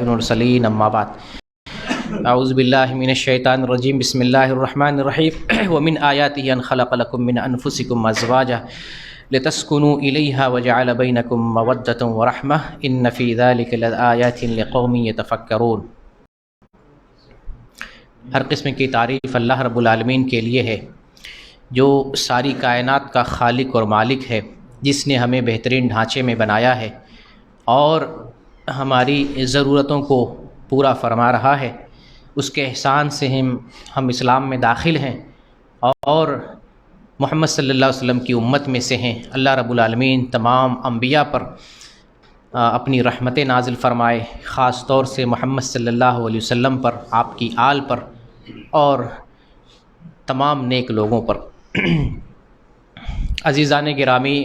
المرسلین اما بعد اعوذ باللہ من الشیطان الرجیم بسم اللہ الرحمن الرحیم ومن آیاتہ ان خلق لکم من انفسکم ازواجا لتسکنوا الیہا وجعل بینکم مودۃ ورحمہ ان فی ذلک لآیات لقوم یتفکرون۔ ہر قسم کی تعریف اللہ رب العالمین کے لیے ہے جو ساری کائنات کا خالق اور مالک ہے، جس نے ہمیں بہترین ڈھانچے میں بنایا ہے اور ہماری ضرورتوں کو پورا فرما رہا ہے۔ اس کے احسان سے ہم اسلام میں داخل ہیں اور محمد صلی اللہ علیہ وسلم کی امت میں سے ہیں۔ اللہ رب العالمین تمام انبیاء پر اپنی رحمت نازل فرمائے، خاص طور سے محمد صلی اللہ علیہ وسلم پر، آپ کی آل پر اور تمام نیک لوگوں پر۔ عزیزان گرامی،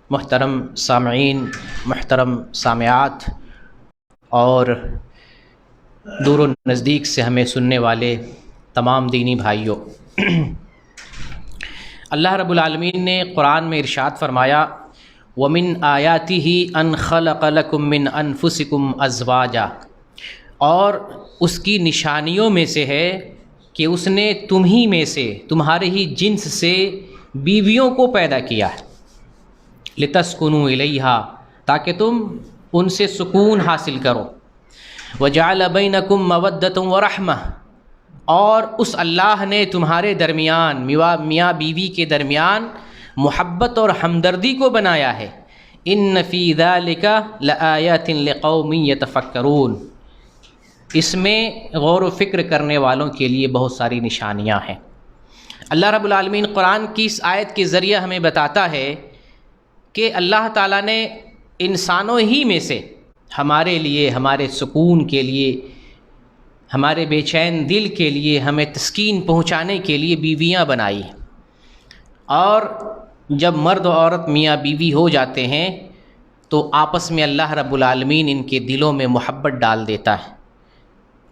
محترم سامعین، محترم سامعات اور دور و نزدیک سے ہمیں سننے والے تمام دینی بھائیوں، اللہ رب العالمین نے قرآن میں ارشاد فرمایا وَمِنْ آیَاتِهِ أَنْ خَلَقَ لَكُم مِّنْ أَنفُسِكُمْ أَزْوَاجًا، اور اس کی نشانیوں میں سے ہے کہ اس نے تمہیں میں سے، تمہارے ہی جنس سے بیویوں کو پیدا کیا ہے، لِتَسْكُنُوا إِلَيْهَا، تاکہ تم ان سے سکون حاصل کرو، وَجَعَلَ بَيْنَكُمْ مَوَدَّةً وَرَحْمَةً، اور اس اللہ نے تمہارے درمیان، میاں بیوی کے درمیان محبت اور ہمدردی کو بنایا ہے۔ إِنَّ فِي ذَلِكَ لَآيَاتٍ لِقَوْمٍ يَتَفَكَّرُونَ، اس میں غور و فکر کرنے والوں کے لیے بہت ساری نشانیاں ہیں۔ اللہ رب العالمین قرآن کی اس آیت کے ذریعے ہمیں بتاتا ہے کہ اللہ تعالیٰ نے انسانوں ہی میں سے ہمارے لیے، ہمارے سکون کے لیے، ہمارے بے چین دل کے لیے، ہمیں تسکین پہنچانے کے لیے بیویاں بنائی، اور جب مرد و عورت میاں بیوی ہو جاتے ہیں تو آپس میں اللہ رب العالمین ان کے دلوں میں محبت ڈال دیتا ہے،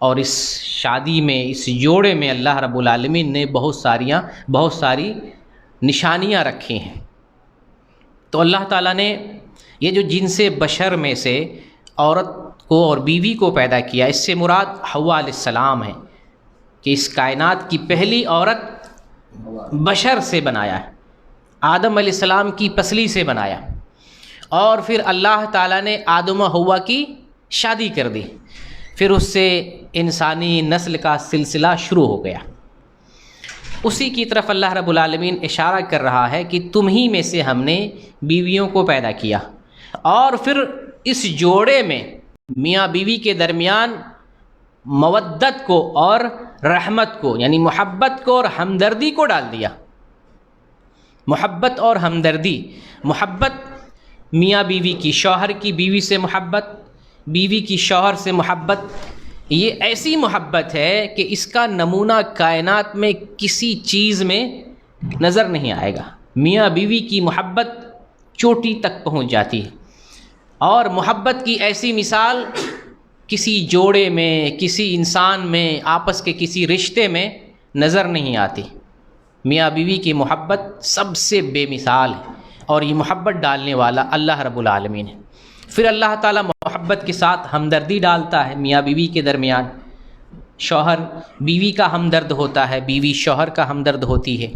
اور اس شادی میں، اس جوڑے میں اللہ رب العالمین نے بہت ساری نشانیاں رکھی ہیں۔ تو اللہ تعالیٰ نے یہ جو جنس بشر میں سے عورت کو اور بیوی کو پیدا کیا، اس سے مراد حوا علیہ السلام ہے کہ اس کائنات کی پہلی عورت بشر سے بنایا ہے، آدم علیہ السلام کی پسلی سے بنایا، اور پھر اللہ تعالیٰ نے آدم و حوا کی شادی کر دی، پھر اس سے انسانی نسل کا سلسلہ شروع ہو گیا۔ اسی کی طرف اللہ رب العالمین اشارہ کر رہا ہے کہ تمہیں میں سے ہم نے بیویوں کو پیدا کیا، اور پھر اس جوڑے میں میاں بیوی کے درمیان مودت کو اور رحمت کو، یعنی محبت کو اور ہمدردی کو ڈال دیا۔ محبت اور ہمدردی، محبت میاں بیوی کی، شوہر کی بیوی سے محبت، بیوی کی شوہر سے محبت، یہ ایسی محبت ہے کہ اس کا نمونہ کائنات میں کسی چیز میں نظر نہیں آئے گا۔ میاں بیوی کی محبت چوٹی تک پہنچ جاتی ہے، اور محبت کی ایسی مثال کسی جوڑے میں، کسی انسان میں، آپس کے کسی رشتے میں نظر نہیں آتی۔ میاں بیوی کی محبت سب سے بے مثال ہے، اور یہ محبت ڈالنے والا اللہ رب العالمین ہے۔ پھر اللہ تعالیٰ محبت کے ساتھ ہمدردی ڈالتا ہے میاں بیوی کے درمیان، شوہر بیوی کا ہمدرد ہوتا ہے، بیوی شوہر کا ہمدرد ہوتی ہے،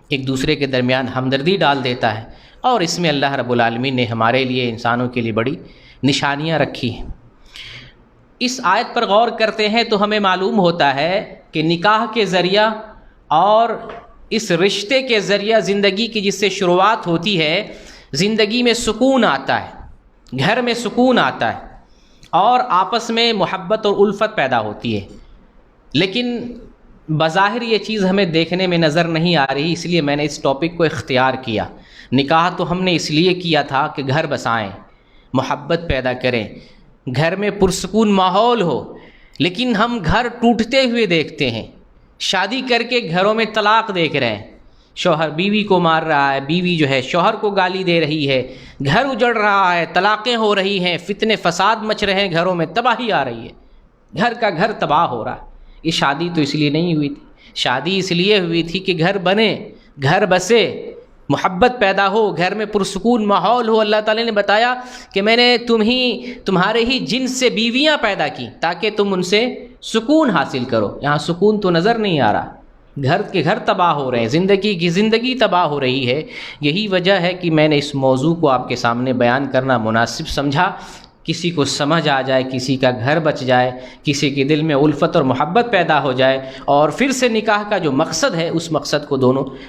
ایک دوسرے کے درمیان ہمدردی ڈال دیتا ہے، اور اس میں اللہ رب العالمین نے ہمارے لیے، انسانوں کے لیے بڑی نشانیاں رکھی ہیں۔ اس آیت پر غور کرتے ہیں تو ہمیں معلوم ہوتا ہے کہ نکاح کے ذریعہ اور اس رشتے کے ذریعہ زندگی کی جس سے شروعات ہوتی ہے، زندگی میں سکون آتا ہے، گھر میں سکون آتا ہے، اور آپس میں محبت اور الفت پیدا ہوتی ہے۔ لیکن بظاہر یہ چیز ہمیں دیکھنے میں نظر نہیں آ رہی، اس لیے میں نے اس ٹاپک کو اختیار کیا۔ نکاح تو ہم نے اس لیے کیا تھا کہ گھر بسائیں، محبت پیدا کریں، گھر میں پرسکون ماحول ہو، لیکن ہم گھر ٹوٹتے ہوئے دیکھتے ہیں۔ شادی کر کے گھروں میں طلاق دیکھ رہے ہیں، شوہر بیوی کو مار رہا ہے، بیوی جو ہے شوہر کو گالی دے رہی ہے، گھر اجڑ رہا ہے، طلاقیں ہو رہی ہیں، فتنے فساد مچ رہے ہیں، گھروں میں تباہی آ رہی ہے، گھر کا گھر تباہ ہو رہا ہے۔ یہ شادی تو اس لیے نہیں ہوئی تھی، شادی اس لیے ہوئی تھی کہ گھر بنے، گھر بسے، محبت پیدا ہو، گھر میں پرسکون ماحول ہو۔ اللہ تعالیٰ نے بتایا کہ میں نے تمہارے ہی جنس سے بیویاں پیدا کی تاکہ تم ان سے سکون حاصل کرو۔ یہاں سکون تو نظر نہیں آ رہا، گھر کے گھر تباہ ہو رہے ہیں، زندگی تباہ ہو رہی ہے۔ یہی وجہ ہے کہ میں نے اس موضوع کو آپ کے سامنے بیان کرنا مناسب سمجھا، کسی کو سمجھ آ جائے، کسی کا گھر بچ جائے، کسی کے دل میں الفت اور محبت پیدا ہو جائے، اور پھر سے نکاح کا جو مقصد ہے اس مقصد کو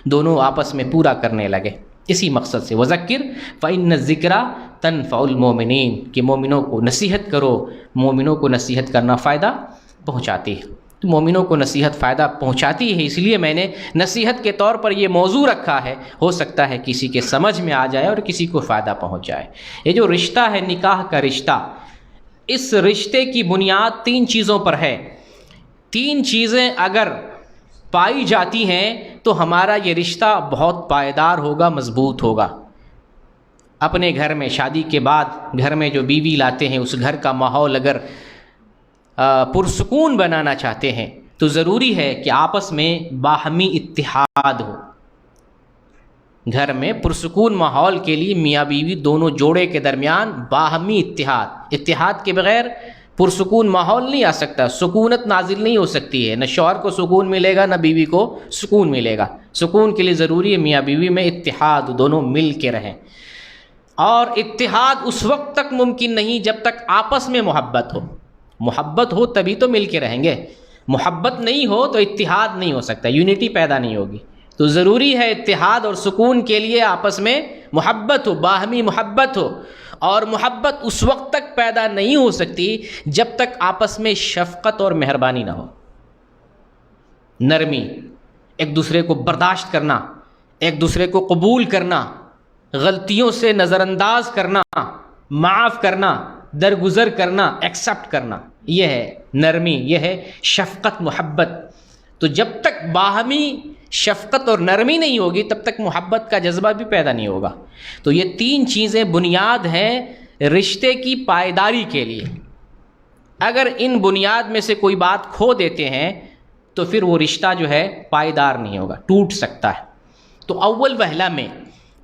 دونوں آپس میں پورا کرنے لگے۔ اسی مقصد سے وذکر فإن الذکریٰ تنفع المؤمنین، کہ مومنوں کو نصیحت کرو، مومنوں کو نصیحت کرنا فائدہ پہنچاتی ہے۔ تو مومنوں کو نصیحت فائدہ پہنچاتی ہے، اس لیے میں نے نصیحت کے طور پر یہ موضوع رکھا ہے، ہو سکتا ہے کسی کے سمجھ میں آ جائے اور کسی کو فائدہ پہنچ جائے۔ یہ جو رشتہ ہے، نکاح کا رشتہ، اس رشتے کی بنیاد 3 چیزوں پر ہے۔ 3 چیزیں اگر پائی جاتی ہیں تو ہمارا یہ رشتہ بہت پائیدار ہوگا، مضبوط ہوگا۔ اپنے گھر میں شادی کے بعد گھر میں جو بیوی لاتے ہیں، اس گھر کا ماحول اگر پرسکون بنانا چاہتے ہیں تو ضروری ہے کہ آپس میں باہمی اتحاد ہو۔ گھر میں پرسکون ماحول کے لیے میاں بیوی دونوں جوڑے کے درمیان باہمی اتحاد کے بغیر پرسکون ماحول نہیں آ سکتا، سکونت نازل نہیں ہو سکتی ہے۔ نہ شوہر کو سکون ملے گا، نہ بیوی کو سکون ملے گا۔ سکون کے لیے ضروری ہے میاں بیوی میں اتحاد، دونوں مل کے رہیں۔ اور اتحاد اس وقت تک ممکن نہیں جب تک آپس میں محبت ہو۔ محبت ہو تبھی تو مل کے رہیں گے، محبت نہیں ہو تو اتحاد نہیں ہو سکتا، یونٹی پیدا نہیں ہوگی۔ تو ضروری ہے اتحاد اور سکون کے لیے آپس میں محبت ہو، باہمی محبت ہو۔ اور محبت اس وقت تک پیدا نہیں ہو سکتی جب تک آپس میں شفقت اور مہربانی نہ ہو، نرمی، ایک دوسرے کو برداشت کرنا، ایک دوسرے کو قبول کرنا، غلطیوں سے نظر انداز کرنا، معاف کرنا، درگزر کرنا، ایکسیپٹ کرنا، یہ ہے نرمی، یہ ہے شفقت، محبت۔ تو جب تک باہمی شفقت اور نرمی نہیں ہوگی تب تک محبت کا جذبہ بھی پیدا نہیں ہوگا۔ تو یہ 3 چیزیں بنیاد ہیں رشتے کی پائیداری کے لیے۔ اگر ان بنیاد میں سے کوئی بات کھو دیتے ہیں تو پھر وہ رشتہ جو ہے پائیدار نہیں ہوگا، ٹوٹ سکتا ہے۔ تو اول وہلہ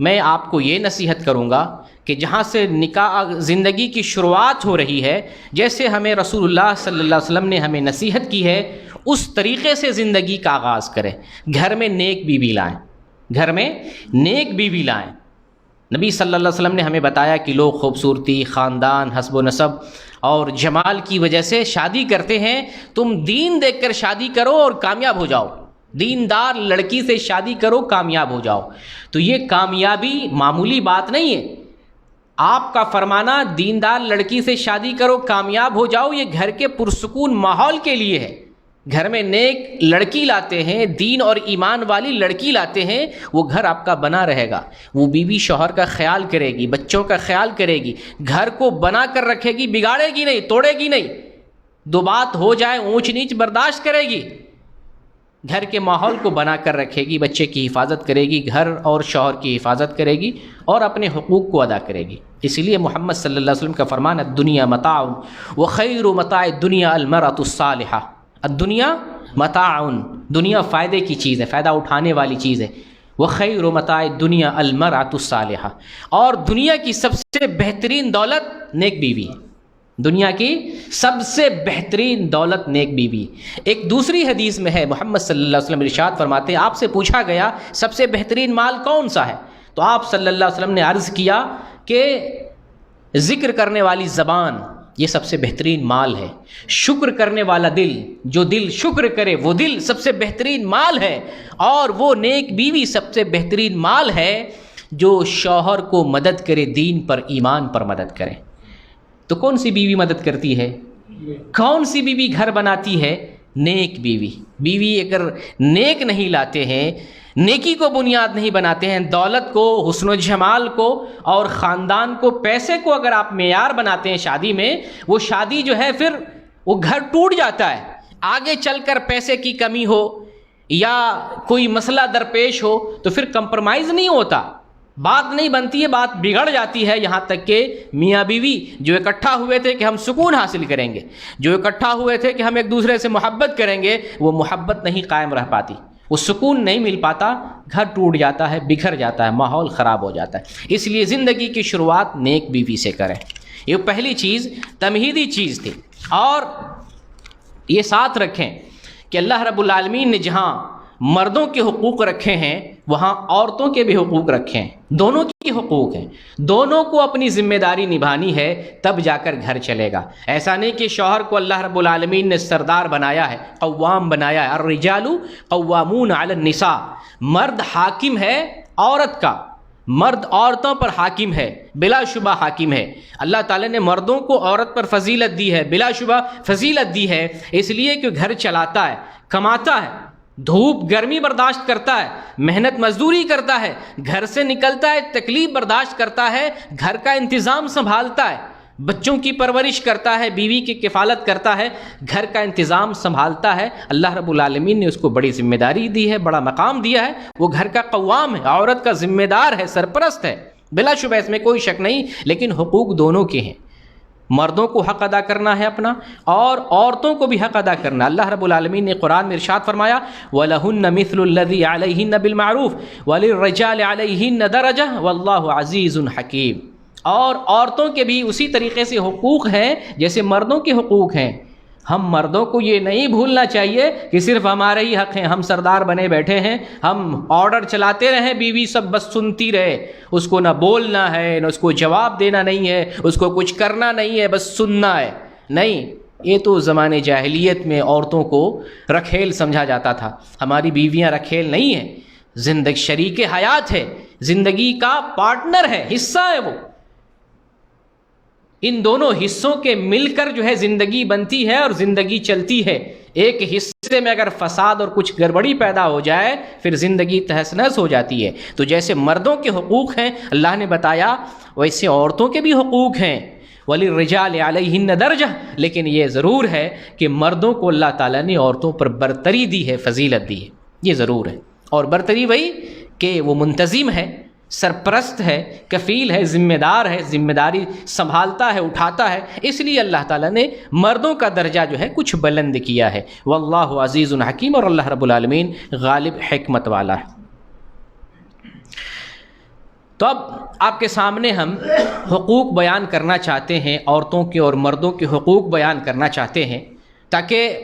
میں آپ کو یہ نصیحت کروں گا کہ جہاں سے نکاح زندگی کی شروعات ہو رہی ہے، جیسے ہمیں رسول اللہ صلی اللہ علیہ وسلم نے ہمیں نصیحت کی ہے، اس طریقے سے زندگی کا آغاز کریں۔ گھر میں نیک بیوی لائیں، گھر میں نیک بیوی لائیں۔ نبی صلی اللہ علیہ وسلم نے ہمیں بتایا کہ لوگ خوبصورتی، خاندان، حسب و نسب اور جمال کی وجہ سے شادی کرتے ہیں، تم دین دیکھ کر شادی کرو اور کامیاب ہو جاؤ، دیندار لڑکی سے شادی کرو، کامیاب ہو جاؤ۔ تو یہ کامیابی معمولی بات نہیں ہے۔ آپ کا فرمانا دیندار لڑکی سے شادی کرو، کامیاب ہو جاؤ، یہ گھر کے پرسکون ماحول کے لیے ہے۔ گھر میں نیک لڑکی لاتے ہیں، دین اور ایمان والی لڑکی لاتے ہیں، وہ گھر آپ کا بنا رہے گا۔ وہ بیوی شوہر کا خیال کرے گی، بچوں کا خیال کرے گی، گھر کو بنا کر رکھے گی، بگاڑے گی نہیں، توڑے گی نہیں۔ 2 بات ہو جائے اونچ نیچ برداشت کرے گی، گھر کے ماحول کو بنا کر رکھے گی، بچے کی حفاظت کرے گی، گھر اور شوہر کی حفاظت کرے گی اور اپنے حقوق کو ادا کرے گی۔ اسی لیے محمد صلی اللہ علیہ وسلم کا فرمان الدنیا متاع وخیر متاع الدنیا المرأة الصالحہ۔ الدنیا متاع، دنیا فائدے کی چیز ہے، فائدہ اٹھانے والی چیز ہے۔ وخیر متاع الدنیا المرأة الصالحہ، اور دنیا کی سب سے بہترین دولت نیک بیوی ہے۔ دنیا کی سب سے بہترین دولت نیک بیوی۔ ایک دوسری حدیث میں ہے، محمد صلی اللہ علیہ وسلم ارشاد فرماتے ہیں، آپ سے پوچھا گیا سب سے بہترین مال کون سا ہے؟ تو آپ صلی اللہ علیہ وسلم نے عرض کیا کہ ذکر کرنے والی زبان یہ سب سے بہترین مال ہے، شکر کرنے والا دل، جو دل شکر کرے وہ دل سب سے بہترین مال ہے، اور وہ نیک بیوی سب سے بہترین مال ہے جو شوہر کو مدد کرے، دین پر، ایمان پر مدد کرے۔ تو کون سی بیوی مدد کرتی ہے؟ کون سی بیوی گھر بناتی ہے؟ نیک بیوی۔ بیوی اگر نیک نہیں لاتے ہیں، نیکی کو بنیاد نہیں بناتے ہیں، دولت کو، حسن و جمال کو اور خاندان کو، پیسے کو اگر آپ معیار بناتے ہیں شادی میں، وہ شادی جو ہے پھر وہ گھر ٹوٹ جاتا ہے۔ آگے چل کر پیسے کی کمی ہو یا کوئی مسئلہ درپیش ہو تو پھر کمپرومائز نہیں ہوتا، بات نہیں بنتی ہے، بات بگڑ جاتی ہے، یہاں تک کہ میاں بیوی جو اکٹھا ہوئے تھے کہ ہم سکون حاصل کریں گے، جو اکٹھا ہوئے تھے کہ ہم ایک دوسرے سے محبت کریں گے، وہ محبت نہیں قائم رہ پاتی، وہ سکون نہیں مل پاتا، گھر ٹوٹ جاتا ہے، بکھر جاتا ہے، ماحول خراب ہو جاتا ہے۔ اس لیے زندگی کی شروعات نیک بیوی سے کریں، یہ پہلی چیز تمہیدی چیز تھی۔ اور یہ ساتھ رکھیں کہ اللہ رب العالمین نے جہاں مردوں کے حقوق رکھے ہیں وہاں عورتوں کے بھی حقوق رکھے ہیں، دونوں کی حقوق ہیں، دونوں کو اپنی ذمہ داری نبھانی ہے، تب جا کر گھر چلے گا۔ ایسا نہیں کہ شوہر کو اللہ رب العالمین نے سردار بنایا ہے، قوام بنایا ہے، الرجال قوامون علی النساء، مرد حاکم ہے عورت کا، مرد عورتوں پر حاکم ہے، بلا شبہ حاکم ہے۔ اللہ تعالیٰ نے مردوں کو عورت پر فضیلت دی ہے، بلا شبہ فضیلت دی ہے، اس لیے کہ گھر چلاتا ہے، کماتا ہے، دھوپ گرمی برداشت کرتا ہے، محنت مزدوری کرتا ہے، گھر سے نکلتا ہے، تکلیف برداشت کرتا ہے، گھر کا انتظام سنبھالتا ہے، بچوں کی پرورش کرتا ہے، بیوی کی کفالت کرتا ہے، گھر کا انتظام سنبھالتا ہے۔ اللہ رب العالمین نے اس کو بڑی ذمہ داری دی ہے، بڑا مقام دیا ہے، وہ گھر کا قوام ہے، عورت کا ذمہ دار ہے، سرپرست ہے، بلا شبہ اس میں کوئی شک نہیں، لیکن حقوق دونوں کے ہیں، مردوں کو حق ادا کرنا ہے اپنا اور عورتوں کو بھی حق ادا کرنا۔ اللہ رب العالمین نے قرآن میں ارشاد فرمایا وَلَهُنَّ مِثْلُ الَّذِي عَلَيْهِنَّ بِالْمَعْرُوفِ وَلِلرِّجَالِ عَلَيْهِنَّ دَرَجَةٌ وَاللَّهُ عَزِيزٌ حَكِيمٌ، اور عورتوں کے بھی اسی طریقے سے حقوق ہیں جیسے مردوں کے حقوق ہیں۔ ہم مردوں کو یہ نہیں بھولنا چاہیے کہ صرف ہمارے ہی حق ہیں، ہم سردار بنے بیٹھے ہیں، ہم آرڈر چلاتے رہیں، بیوی سب بس سنتی رہے، اس کو نہ بولنا ہے، نہ اس کو جواب دینا نہیں ہے، اس کو کچھ کرنا نہیں ہے، بس سننا ہے۔ نہیں، یہ تو زمانے جاہلیت میں عورتوں کو رکھیل سمجھا جاتا تھا۔ ہماری بیویاں رکھیل نہیں ہیں، زندگی شریک حیات ہے، زندگی کا پارٹنر ہے، حصہ ہے وہ۔ ان دونوں حصوں کے مل کر جو ہے زندگی بنتی ہے اور زندگی چلتی ہے۔ ایک حصے میں اگر فساد اور کچھ گڑبڑی پیدا ہو جائے پھر زندگی تہس نہس ہو جاتی ہے۔ تو جیسے مردوں کے حقوق ہیں اللہ نے بتایا، ویسے عورتوں کے بھی حقوق ہیں۔ وَلِلرِّجَالِ عَلَيْهِنَّ دَرَجَةٌ، لیکن یہ ضرور ہے کہ مردوں کو اللہ تعالیٰ نے عورتوں پر برتری دی ہے، فضیلت دی ہے، یہ ضرور ہے۔ اور برتری وہی کہ وہ منتظم ہے، سرپرست ہے، کفیل ہے، ذمہ دار ہے، ذمہ داری سنبھالتا ہے، اٹھاتا ہے، اس لیے اللہ تعالیٰ نے مردوں کا درجہ جو ہے کچھ بلند کیا ہے۔ واللہ عزیز حکیم، اور اللہ رب العالمین غالب حکمت والا ہے۔ تو اب آپ کے سامنے ہم حقوق بیان کرنا چاہتے ہیں، عورتوں کے اور مردوں کے حقوق بیان کرنا چاہتے ہیں، تاکہ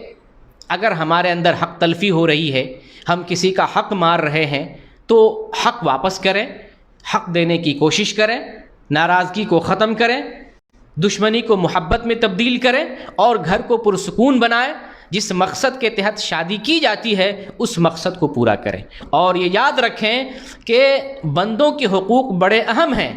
اگر ہمارے اندر حق تلفی ہو رہی ہے، ہم کسی کا حق مار رہے ہیں تو حق واپس کریں، حق دینے کی کوشش کریں، ناراضگی کو ختم کریں، دشمنی کو محبت میں تبدیل کریں اور گھر کو پرسکون بنائیں۔ جس مقصد کے تحت شادی کی جاتی ہے اس مقصد کو پورا کریں۔ اور یہ یاد رکھیں کہ بندوں کے حقوق بڑے اہم ہیں۔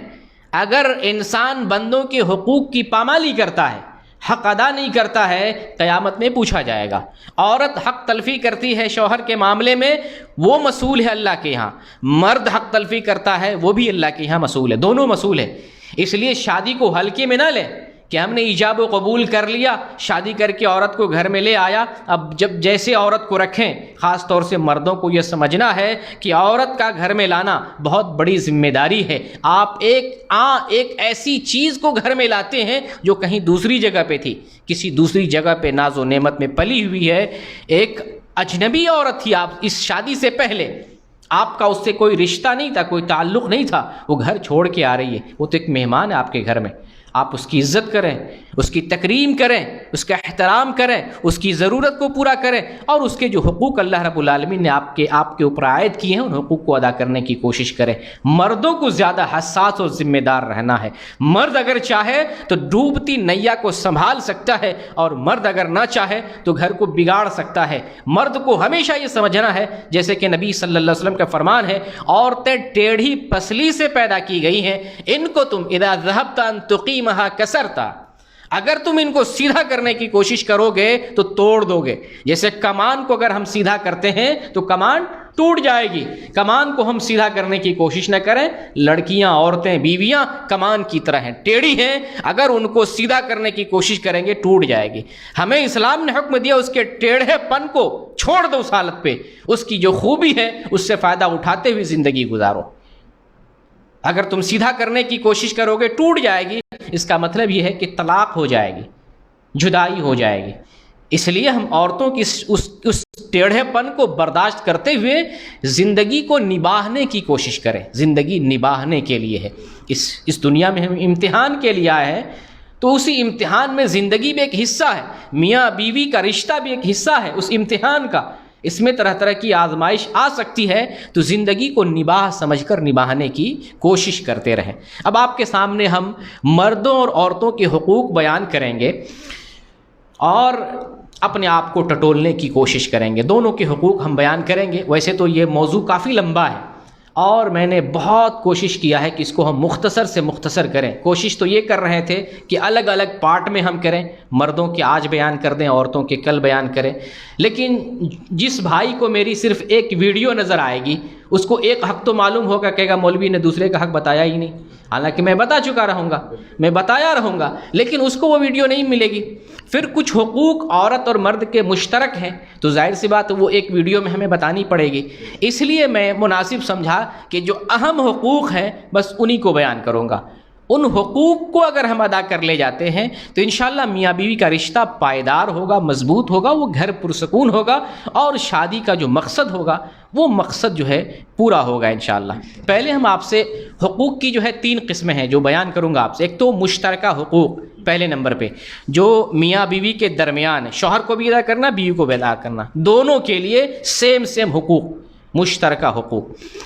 اگر انسان بندوں کے حقوق کی پامالی کرتا ہے، حق ادا نہیں کرتا ہے، قیامت میں پوچھا جائے گا۔ عورت حق تلفی کرتی ہے شوہر کے معاملے میں، وہ مسئول ہے اللہ کے یہاں، مرد حق تلفی کرتا ہے وہ بھی اللہ کے یہاں مسئول ہے، دونوں مسئول ہیں۔ اس لیے شادی کو ہلکے میں نہ لیں کہ ہم نے ایجاب و قبول کر لیا، شادی کر کے عورت کو گھر میں لے آیا، اب جب جیسے عورت کو رکھیں۔ خاص طور سے مردوں کو یہ سمجھنا ہے کہ عورت کا گھر میں لانا بہت بڑی ذمہ داری ہے۔ آپ ایک ایسی چیز کو گھر میں لاتے ہیں جو کہیں دوسری جگہ پہ تھی، کسی دوسری جگہ پہ ناز و نعمت میں پلی ہوئی ہے، ایک اجنبی عورت تھی آپ اس شادی سے پہلے، آپ کا اس سے کوئی رشتہ نہیں تھا، کوئی تعلق نہیں تھا، وہ گھر چھوڑ کے آ رہی ہے، وہ تو ایک مہمان ہے آپ کے گھر میں۔ آپ اس کی عزت کریں، اس کی تکریم کریں، اس کا احترام کریں، اس کی ضرورت کو پورا کریں، اور اس کے جو حقوق اللہ رب العالمین نے آپ کے اوپر عائد کیے ہیں ان حقوق کو ادا کرنے کی کوشش کریں۔ مردوں کو زیادہ حساس اور ذمہ دار رہنا ہے۔ مرد اگر چاہے تو ڈوبتی نیا کو سنبھال سکتا ہے، اور مرد اگر نہ چاہے تو گھر کو بگاڑ سکتا ہے۔ مرد کو ہمیشہ یہ سمجھنا ہے، جیسے کہ نبی صلی اللہ علیہ وسلم کا فرمان ہے، عورتیں ٹیڑھی پسلی سے پیدا کی گئی ہیں، ان کو تم اذا ذهبت ان تقیمها کسرتا، اگر تم ان کو سیدھا کرنے کی کوشش کرو گے تو توڑ دو گے۔ جیسے کمان کو اگر ہم سیدھا کرتے ہیں تو کمان ٹوٹ جائے گی، کمان کو ہم سیدھا کرنے کی کوشش نہ کریں۔ لڑکیاں، عورتیں، بیویاں کمان کی طرح ہیں، ٹیڑھی ہیں، اگر ان کو سیدھا کرنے کی کوشش کریں گے ٹوٹ جائے گی۔ ہمیں اسلام نے حکم دیا اس کے ٹیڑھے پن کو چھوڑ دو، اس حالت پہ اس کی جو خوبی ہے اس سے فائدہ اٹھاتے ہوئے زندگی گزارو۔ اگر تم سیدھا کرنے کی کوشش کرو گے ٹوٹ جائے گی، اس کا مطلب یہ ہے کہ طلاق ہو جائے گی، جدائی ہو جائے گی۔ اس لیے ہم عورتوں کی اس ٹیڑھے پن کو برداشت کرتے ہوئے زندگی کو نبھانے کی کوشش کریں. زندگی نبھانے کے لیے ہے، اس دنیا میں ہم امتحان کے لیے آئے ہیں، تو اسی امتحان میں زندگی بھی ایک حصہ ہے، میاں بیوی کا رشتہ بھی ایک حصہ ہے اس امتحان کا. اس میں طرح طرح کی آزمائش آ سکتی ہے، تو زندگی کو نباہ سمجھ کر نبھانے کی کوشش کرتے رہیں. اب آپ کے سامنے ہم مردوں اور عورتوں کے حقوق بیان کریں گے اور اپنے آپ کو ٹٹولنے کی کوشش کریں گے. دونوں کے حقوق ہم بیان کریں گے. ویسے تو یہ موضوع کافی لمبا ہے اور میں نے بہت کوشش کیا ہے کہ اس کو ہم مختصر سے مختصر کریں. کوشش تو یہ کر رہے تھے کہ الگ الگ پارٹ میں ہم کریں، مردوں کے آج بیان کر دیں، عورتوں کے کل بیان کریں. لیکن جس بھائی کو میری صرف ایک ویڈیو نظر آئے گی، اس کو ایک حق تو معلوم ہوگا، کہے گا مولوی نے دوسرے کا حق بتایا ہی نہیں. حالانکہ میں بتا چکا رہوں گا، میں بتایا رہوں گا، لیکن اس کو وہ ویڈیو نہیں ملے گی. پھر کچھ حقوق عورت اور مرد کے مشترک ہیں، تو ظاہر سی بات وہ ایک ویڈیو میں ہمیں بتانی پڑے گی. اس لیے میں مناسب سمجھا کہ جو اہم حقوق ہیں بس انہی کو بیان کروں گا. ان حقوق کو اگر ہم ادا کر لے جاتے ہیں تو انشاءاللہ میاں بیوی کا رشتہ پائیدار ہوگا، مضبوط ہوگا، وہ گھر پرسکون ہوگا اور شادی کا جو مقصد ہوگا وہ مقصد جو ہے پورا ہوگا انشاءاللہ. پہلے ہم آپ سے حقوق کی جو ہے 3 قسمیں ہیں جو بیان کروں گا آپ سے. ایک تو مشترکہ حقوق، پہلے نمبر پہ جو میاں بیوی کے درمیان ہے، شوہر کو بھی ادا کرنا، بیوی کو بھی ادا کرنا، دونوں کے لیے سیم حقوق، مشترکہ حقوق.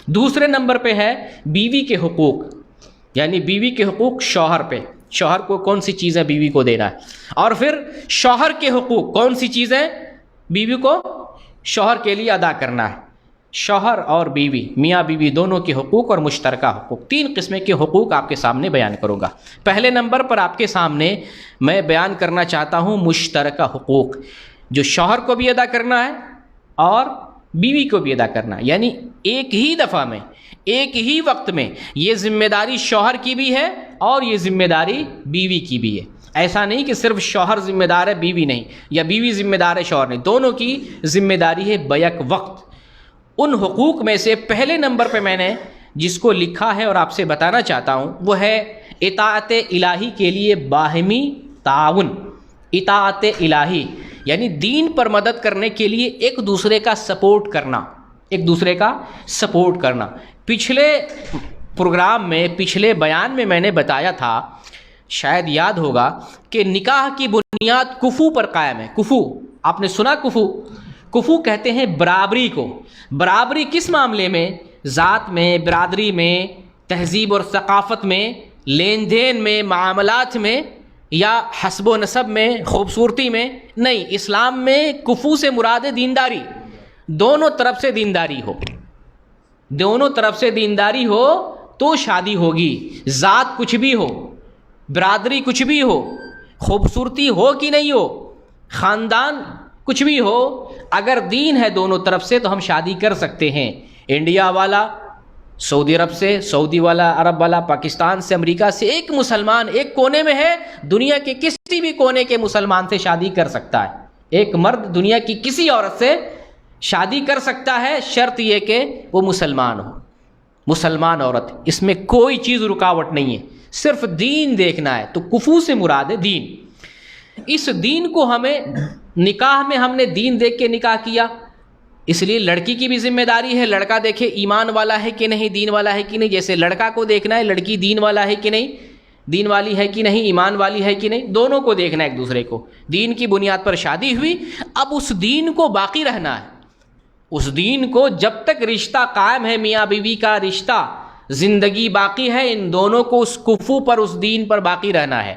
دوسرے نمبر پہ ہے بیوی کے حقوق، یعنی بیوی کے حقوق شوہر پہ، شوہر کو کون سی چیزیں بیوی کو دینا ہے. اور پھر شوہر کے حقوق، کون سی چیزیں بیوی کو شوہر کے لیے ادا کرنا ہے. شوہر اور بیوی، میاں بیوی دونوں کے حقوق اور مشترکہ حقوق، 3 قسم کے حقوق آپ کے سامنے بیان کروں گا. پہلے نمبر پر آپ کے سامنے میں بیان کرنا چاہتا ہوں مشترکہ حقوق، جو شوہر کو بھی ادا کرنا ہے اور بیوی کو بھی ادا کرنا ہے. یعنی ایک ہی دفعہ میں، ایک ہی وقت میں یہ ذمہ داری شوہر کی بھی ہے اور یہ ذمہ داری بیوی کی بھی ہے. ایسا نہیں کہ صرف شوہر ذمہ دار ہے بیوی نہیں، یا بیوی ذمہ دار ہے شوہر نہیں، دونوں کی ذمہ داری ہے بیک وقت. ان حقوق میں سے پہلے نمبر پہ میں نے جس کو لکھا ہے اور آپ سے بتانا چاہتا ہوں وہ ہے اطاعت الہی کے لیے باہمی تعاون. اطاعت الہی یعنی دین پر مدد کرنے کے لیے ایک دوسرے کا سپورٹ کرنا، ایک دوسرے کا سپورٹ کرنا. پچھلے پروگرام میں، پچھلے بیان میں نے بتایا تھا، شاید یاد ہوگا، کہ نکاح کی بنیاد کفو پر قائم ہے. کفو آپ نے سنا؟ کفو کہتے ہیں برابری کو. برابری کس معاملے میں؟ ذات میں، برادری میں، تہذیب اور ثقافت میں، لین دین میں، معاملات میں، یا حسب و نسب میں، خوبصورتی میں نہیں. اسلام میں کفو سے مراد ہے دینداری. دونوں طرف سے دینداری ہو، دونوں طرف سے دینداری ہو تو شادی ہوگی. ذات کچھ بھی ہو، برادری کچھ بھی ہو، خوبصورتی ہو کہ نہیں ہو، خاندان کچھ بھی ہو، اگر دین ہے دونوں طرف سے تو ہم شادی کر سکتے ہیں. انڈیا والا سعودی عرب سے، سعودی والا عرب والا پاکستان سے، امریکہ سے، ایک مسلمان ایک کونے میں ہے، دنیا کے کسی بھی کونے کے مسلمان سے شادی کر سکتا ہے. ایک مرد دنیا کی کسی عورت سے شادی کر سکتا ہے، شرط یہ کہ وہ مسلمان ہو، مسلمان عورت. اس میں کوئی چیز رکاوٹ نہیں ہے، صرف دین دیکھنا ہے. تو کفو سے مراد ہے دین. اس دین کو ہمیں نکاح میں ہم نے دین دیکھ کے نکاح کیا، اس لیے لڑکی کی بھی ذمہ داری ہے لڑکا دیکھے ایمان والا ہے کہ نہیں، دین والا ہے کہ نہیں. جیسے لڑکا کو دیکھنا ہے لڑکی دین والا ہے کہ نہیں، دین والی ہے کہ نہیں، ایمان والی ہے کہ نہیں. دونوں کو دیکھنا ہے ایک دوسرے کو. دین کی بنیاد پر شادی ہوئی، اب اس دین کو باقی رہنا ہے. اس دین کو جب تک رشتہ قائم ہے، میاں بیوی کا رشتہ، زندگی باقی ہے، ان دونوں کو اس کفو پر، اس دین پر باقی رہنا ہے.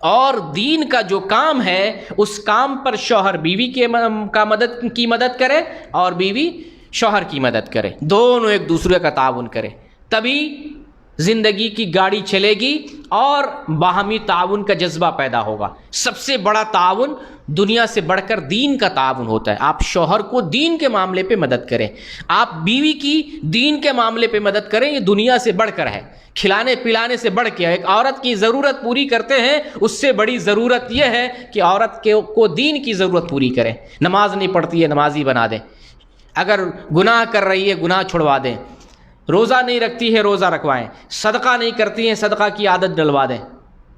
اور دین کا جو کام ہے اس کام پر شوہر بیوی کی مدد کرے اور بیوی شوہر کی مدد کرے، دونوں ایک دوسرے کا تعاون کرے، تبھی زندگی کی گاڑی چلے گی اور باہمی تعاون کا جذبہ پیدا ہوگا. سب سے بڑا تعاون دنیا سے بڑھ کر دین کا تعاون ہوتا ہے. آپ شوہر کو دین کے معاملے پہ مدد کریں، آپ بیوی کی دین کے معاملے پہ مدد کریں. یہ دنیا سے بڑھ کر ہے، کھلانے پلانے سے بڑھ کے. ایک عورت کی ضرورت پوری کرتے ہیں، اس سے بڑی ضرورت یہ ہے کہ عورت کو دین کی ضرورت پوری کریں. نماز نہیں پڑھتی ہے، نمازی بنا دیں. اگر گناہ کر رہی ہے، گناہ چھڑوا دیں. روزہ نہیں رکھتی ہے، روزہ رکھوائیں. صدقہ نہیں کرتی ہیں، صدقہ کی عادت ڈلوا دیں.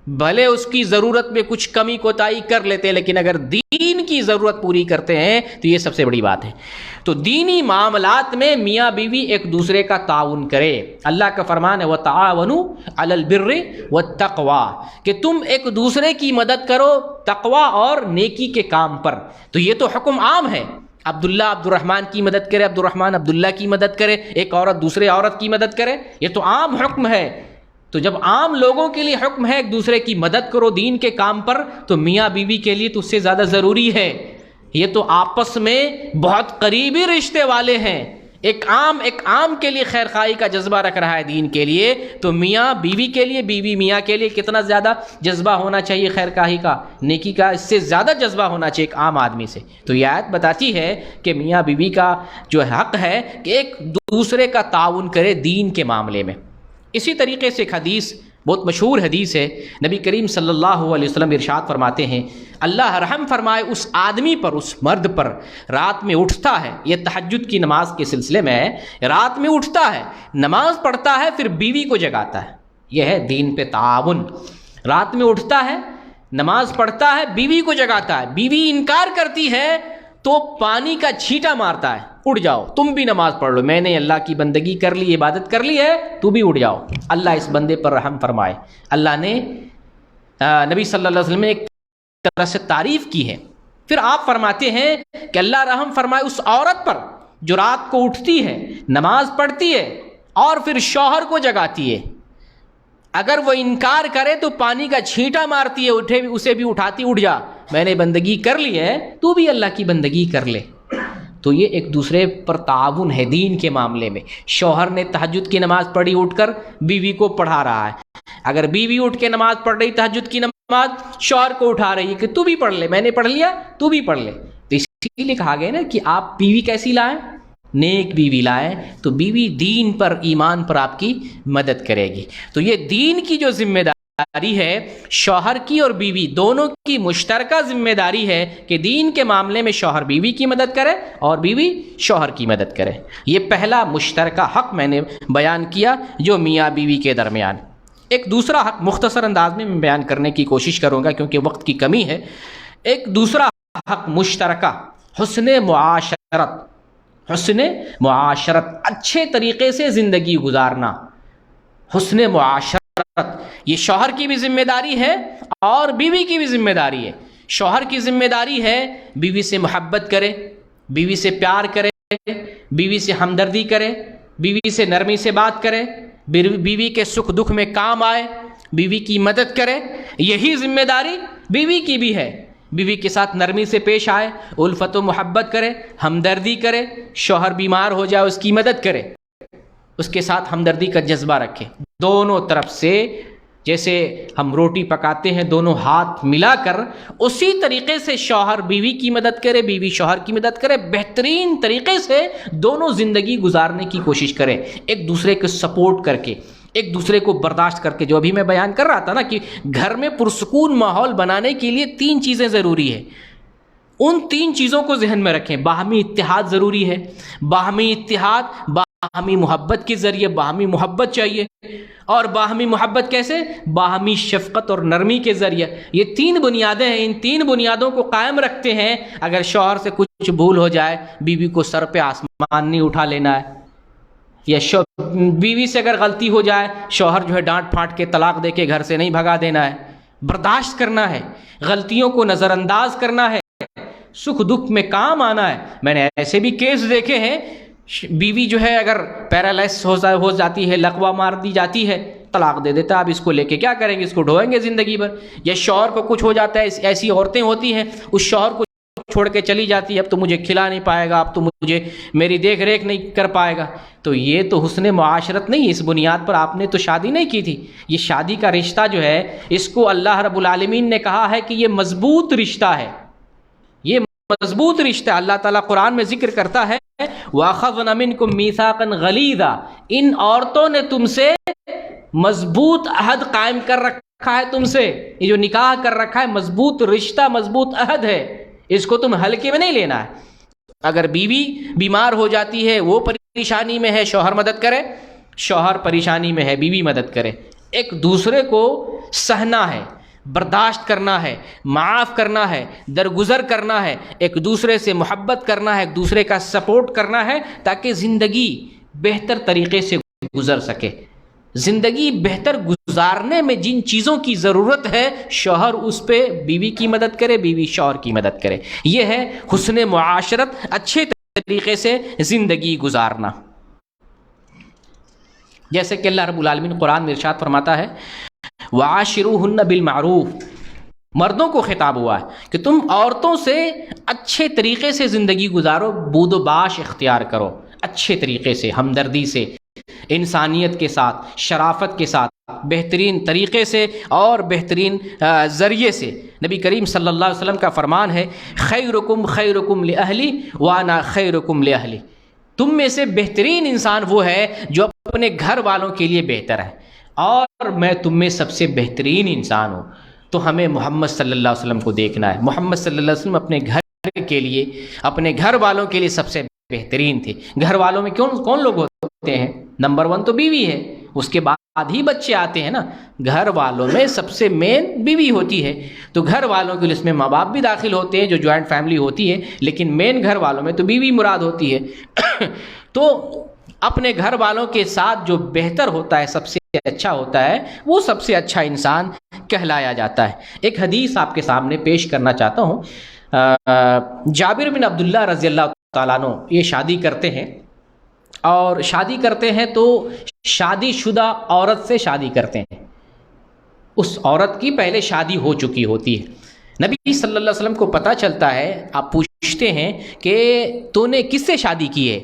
بھلے اس کی ضرورت میں کچھ کمی کوتاہی کر لیتے ہیں، لیکن اگر دین کی ضرورت پوری کرتے ہیں تو یہ سب سے بڑی بات ہے۔ تو دینی معاملات میں میاں بیوی ایک دوسرے کا تعاون کرے۔ اللہ کا فرمان ہے وَتَعَاوَنُوا عَلَى الْبِرِّ وَالتَّقْوَىٰ، کہ تم ایک دوسرے کی مدد کرو تقویٰ اور نیکی کے کام پر۔ تو یہ تو حکم عام ہے، عبداللہ عبد الرحمن کی مدد کرے، عبد الرحمن عبداللہ کی مدد کرے، ایک عورت دوسرے عورت کی مدد کرے، یہ تو عام حکم ہے۔ تو جب عام لوگوں کے لیے حکم ہے ایک دوسرے کی مدد کرو دین کے کام پر، تو میاں بیوی کے لیے تو اس سے زیادہ ضروری ہے۔ یہ تو آپس میں بہت قریبی رشتے والے ہیں، ایک عام کے لیے خیر خواہی کا جذبہ رکھ رہا ہے دین کے لیے، تو میاں بیوی کے لیے، بیوی میاں کے لیے کتنا زیادہ جذبہ ہونا چاہیے خیر خواہی کا، نیکی کا، اس سے زیادہ جذبہ ہونا چاہیے ایک عام آدمی سے۔ تو یہ آیت بتاتی ہے کہ میاں بیوی کا جو حق ہے کہ ایک دوسرے کا تعاون کرے دین کے معاملے میں۔ اسی طریقے سے ایک حدیث، بہت مشہور حدیث ہے، نبی کریم صلی اللہ علیہ وسلم ارشاد فرماتے ہیں اللہ رحم فرمائے اس آدمی پر، اس مرد پر، رات میں اٹھتا ہے، یہ تہجد کی نماز کے سلسلے میں ہے، رات میں اٹھتا ہے، نماز پڑھتا ہے، پھر بیوی کو جگاتا ہے۔ یہ ہے دین پہ تعاون۔ رات میں اٹھتا ہے، نماز پڑھتا ہے، بیوی کو جگاتا ہے، بیوی انکار کرتی ہے تو پانی کا چھینٹا مارتا ہے، اٹھ جاؤ تم بھی نماز پڑھ لو، میں نے اللہ کی بندگی کر لی، عبادت کر لی ہے، تو بھی اٹھ جاؤ، اللہ اس بندے پر رحم فرمائے۔ اللہ نے نبی صلی اللہ علیہ وسلم نے ایک طرح سے تعریف کی ہے۔ پھر آپ فرماتے ہیں کہ اللہ رحم فرمائے اس عورت پر جو رات کو اٹھتی ہے، نماز پڑھتی ہے اور پھر شوہر کو جگاتی ہے، اگر وہ انکار کرے تو پانی کا چھینٹا مارتی ہے، اٹھے اسے بھی اٹھاتی، اٹھ جا، میں نے بندگی کر لی ہے، تو بھی اللہ کی بندگی کر لے۔ تو یہ ایک دوسرے پر تعاون ہے دین کے معاملے میں۔ شوہر نے تہجد کی نماز پڑھی، اٹھ کر بیوی کو پڑھا رہا ہے، اگر بیوی اٹھ کے نماز پڑھ رہی تہجد کی نماز، شوہر کو اٹھا رہی ہے کہ تو بھی پڑھ لے، میں نے پڑھ لیا تو بھی پڑھ لے۔ تو اسی لیے کہا گیا نا کہ آپ بیوی کیسی لائیں؟ نیک بیوی لائیں، تو بیوی دین پر، ایمان پر آپ کی مدد کرے گی۔ تو یہ دین کی جو ذمہ داری ہے، شوہر کی اور بیوی دونوں کی مشترکہ ذمہ داری ہے کہ دین کے معاملے میں شوہر بیوی کی مدد کرے اور بیوی شوہر کی مدد کرے۔ یہ پہلا مشترکہ حق میں نے بیان کیا جو میاں بیوی کے درمیان۔ ایک دوسرا حق مختصر انداز میں بیان کرنے کی کوشش کروں گا کیونکہ وقت کی کمی ہے۔ ایک دوسرا حق مشترکہ حسن معاشرت، حسن معاشرت، اچھے طریقے سے زندگی گزارنا، حسن معاشرت، یہ شوہر کی بھی ذمہ داری ہے اور بیوی کی بھی ذمہ داری ہے۔ شوہر کی ذمہ داری ہے بیوی سے محبت کرے، بیوی سے پیار کرے، بیوی سے ہمدردی کرے، بیوی سے نرمی سے بات کرے، بیوی کے سکھ دکھ میں کام آئے، بیوی کی مدد کرے۔ یہی ذمہ داری بیوی کی بھی ہے، بیوی کے ساتھ نرمی سے پیش آئے، الفت و محبت کرے، ہمدردی کرے، شوہر بیمار ہو جائے اس کی مدد کرے، اس کے ساتھ ہمدردی کا جذبہ رکھے، دونوں طرف سے۔ جیسے ہم روٹی پکاتے ہیں دونوں ہاتھ ملا کر، اسی طریقے سے شوہر بیوی کی مدد کرے، بیوی شوہر کی مدد کرے، بہترین طریقے سے دونوں زندگی گزارنے کی کوشش کرے، ایک دوسرے کو سپورٹ کر کے، ایک دوسرے کو برداشت کر کے۔ جو ابھی میں بیان کر رہا تھا نا کہ گھر میں پرسکون ماحول بنانے کے لیے 3 چیزیں ضروری ہے، ان 3 چیزوں کو ذہن میں رکھیں۔ باہمی اتحاد ضروری ہے، باہمی اتحاد باہمی محبت کے ذریعے، باہمی محبت چاہیے، اور باہمی محبت کیسے؟ باہمی شفقت اور نرمی کے ذریعے۔ یہ 3 بنیادیں ہیں، ان 3 بنیادوں کو قائم رکھتے ہیں۔ اگر شوہر سے کچھ بھول ہو جائے، بیوی کو سر پہ آسمان نہیں اٹھا لینا ہے، یا بیوی سے اگر غلطی ہو جائے، شوہر جو ہے ڈانٹ پھانٹ کے طلاق دے کے گھر سے نہیں بھگا دینا ہے، برداشت کرنا ہے، غلطیوں کو نظر انداز کرنا ہے، سکھ دکھ میں کام آنا ہے۔ میں نے ایسے بھی کیس دیکھے ہیں، بیوی جو ہے اگر پیرالائز ہو جاتی ہے، لقوہ مار دی جاتی ہے، طلاق دے دیتا ہے، اب اس کو لے کے کیا کریں گے، اس کو ڈھوئیں گے زندگی بھر۔ یا شوہر کو کچھ ہو جاتا ہے، ایسی عورتیں ہوتی ہیں اس شوہر کو چھوڑ کے چلی جاتی ہے، اب تو مجھے کھلا نہیں پائے گا، اب تو مجھے میری دیکھ ریکھ نہیں کر پائے گا۔ تو یہ تو حسن معاشرت نہیں، اس بنیاد پر آپ نے تو شادی نہیں کی تھی۔ یہ شادی کا رشتہ جو ہے، اس کو اللہ رب العالمین نے کہا ہے کہ یہ مضبوط رشتہ ہے، یہ مضبوط رشتہ۔ اللہ تعالیٰ قرآن میں ذکر کرتا ہے وَأَخَذْنَا مِنْكُمْ مِيثَاقًا غَلِيظًا، ان عورتوں نے تم سے مضبوط عہد قائم کر رکھا ہے، تم سے یہ جو نکاح کر رکھا ہے مضبوط رشتہ، مضبوط عہد ہے، اس کو تم ہلکے میں نہیں لینا ہے۔ اگر بیوی بیمار ہو جاتی ہے، وہ پریشانی میں ہے، شوہر مدد کرے، شوہر پریشانی میں ہے، بیوی مدد کرے، ایک دوسرے کو سہنا ہے۔ برداشت کرنا ہے، معاف کرنا ہے، درگزر کرنا ہے، ایک دوسرے سے محبت کرنا ہے، ایک دوسرے کا سپورٹ کرنا ہے، تاکہ زندگی بہتر طریقے سے گزر سکے۔ زندگی بہتر گزارنے میں جن چیزوں کی ضرورت ہے، شوہر اس پہ بیوی کی مدد کرے، بیوی شوہر کی مدد کرے، یہ ہے حسن معاشرت، اچھے طریقے سے زندگی گزارنا۔ جیسے کہ اللہ رب العالمین قرآن میں ارشاد فرماتا ہے وَعَاشِرُوهُنَّ بِالْمَعْرُوفِ، مردوں کو خطاب ہوا ہے کہ تم عورتوں سے اچھے طریقے سے زندگی گزارو، بود و باش اختیار کرو، اچھے طریقے سے، ہمدردی سے، انسانیت کے ساتھ، شرافت کے ساتھ، بہترین طریقے سے اور بہترین ذریعے سے۔ نبی کریم صلی اللہ علیہ وسلم کا فرمان ہے خیرکم خیرکم لأہلی وانا خیرکم لأہلی، تم میں سے بہترین انسان وہ ہے جو اپنے گھر والوں کے لیے بہتر ہے، اور میں تم میں سب سے بہترین انسان ہوں۔ تو ہمیں محمد صلی اللہ علیہ وسلم کو دیکھنا ہے۔ محمد صلی اللہ علیہ وسلم اپنے گھر کے لیے، اپنے گھر والوں کے لیے سب سے بہترین تھے۔ گھر والوں میں کون لوگ ہوتے ہیں؟ نمبر 1 تو بیوی ہے، اس کے بعد ہی بچے آتے ہیں نا۔ گھر والوں میں سب سے مین بیوی ہوتی ہے، تو گھر والوں کے لیے اس میں ماں باپ بھی داخل ہوتے ہیں جو جوائنٹ فیملی ہوتی ہے، لیکن مین گھر والوں میں تو بیوی مراد ہوتی ہے۔ تو اپنے گھر والوں کے ساتھ جو بہتر ہوتا ہے، سب سے اچھا ہوتا ہے، وہ سب سے اچھا انسان کہلایا جاتا ہے۔ ایک حدیث آپ کے سامنے پیش کرنا چاہتا ہوں۔ جابر بن عبداللہ رضی اللہ تعالیٰ عنہ یہ شادی کرتے ہیں، اور شادی کرتے ہیں تو شادی شدہ عورت سے شادی کرتے ہیں۔ اس عورت کی پہلے شادی ہو چکی ہوتی ہے۔ نبی صلی اللہ علیہ وسلم کو پتہ چلتا ہے، آپ پوچھتے ہیں کہ تو نے کس سے شادی کی ہے؟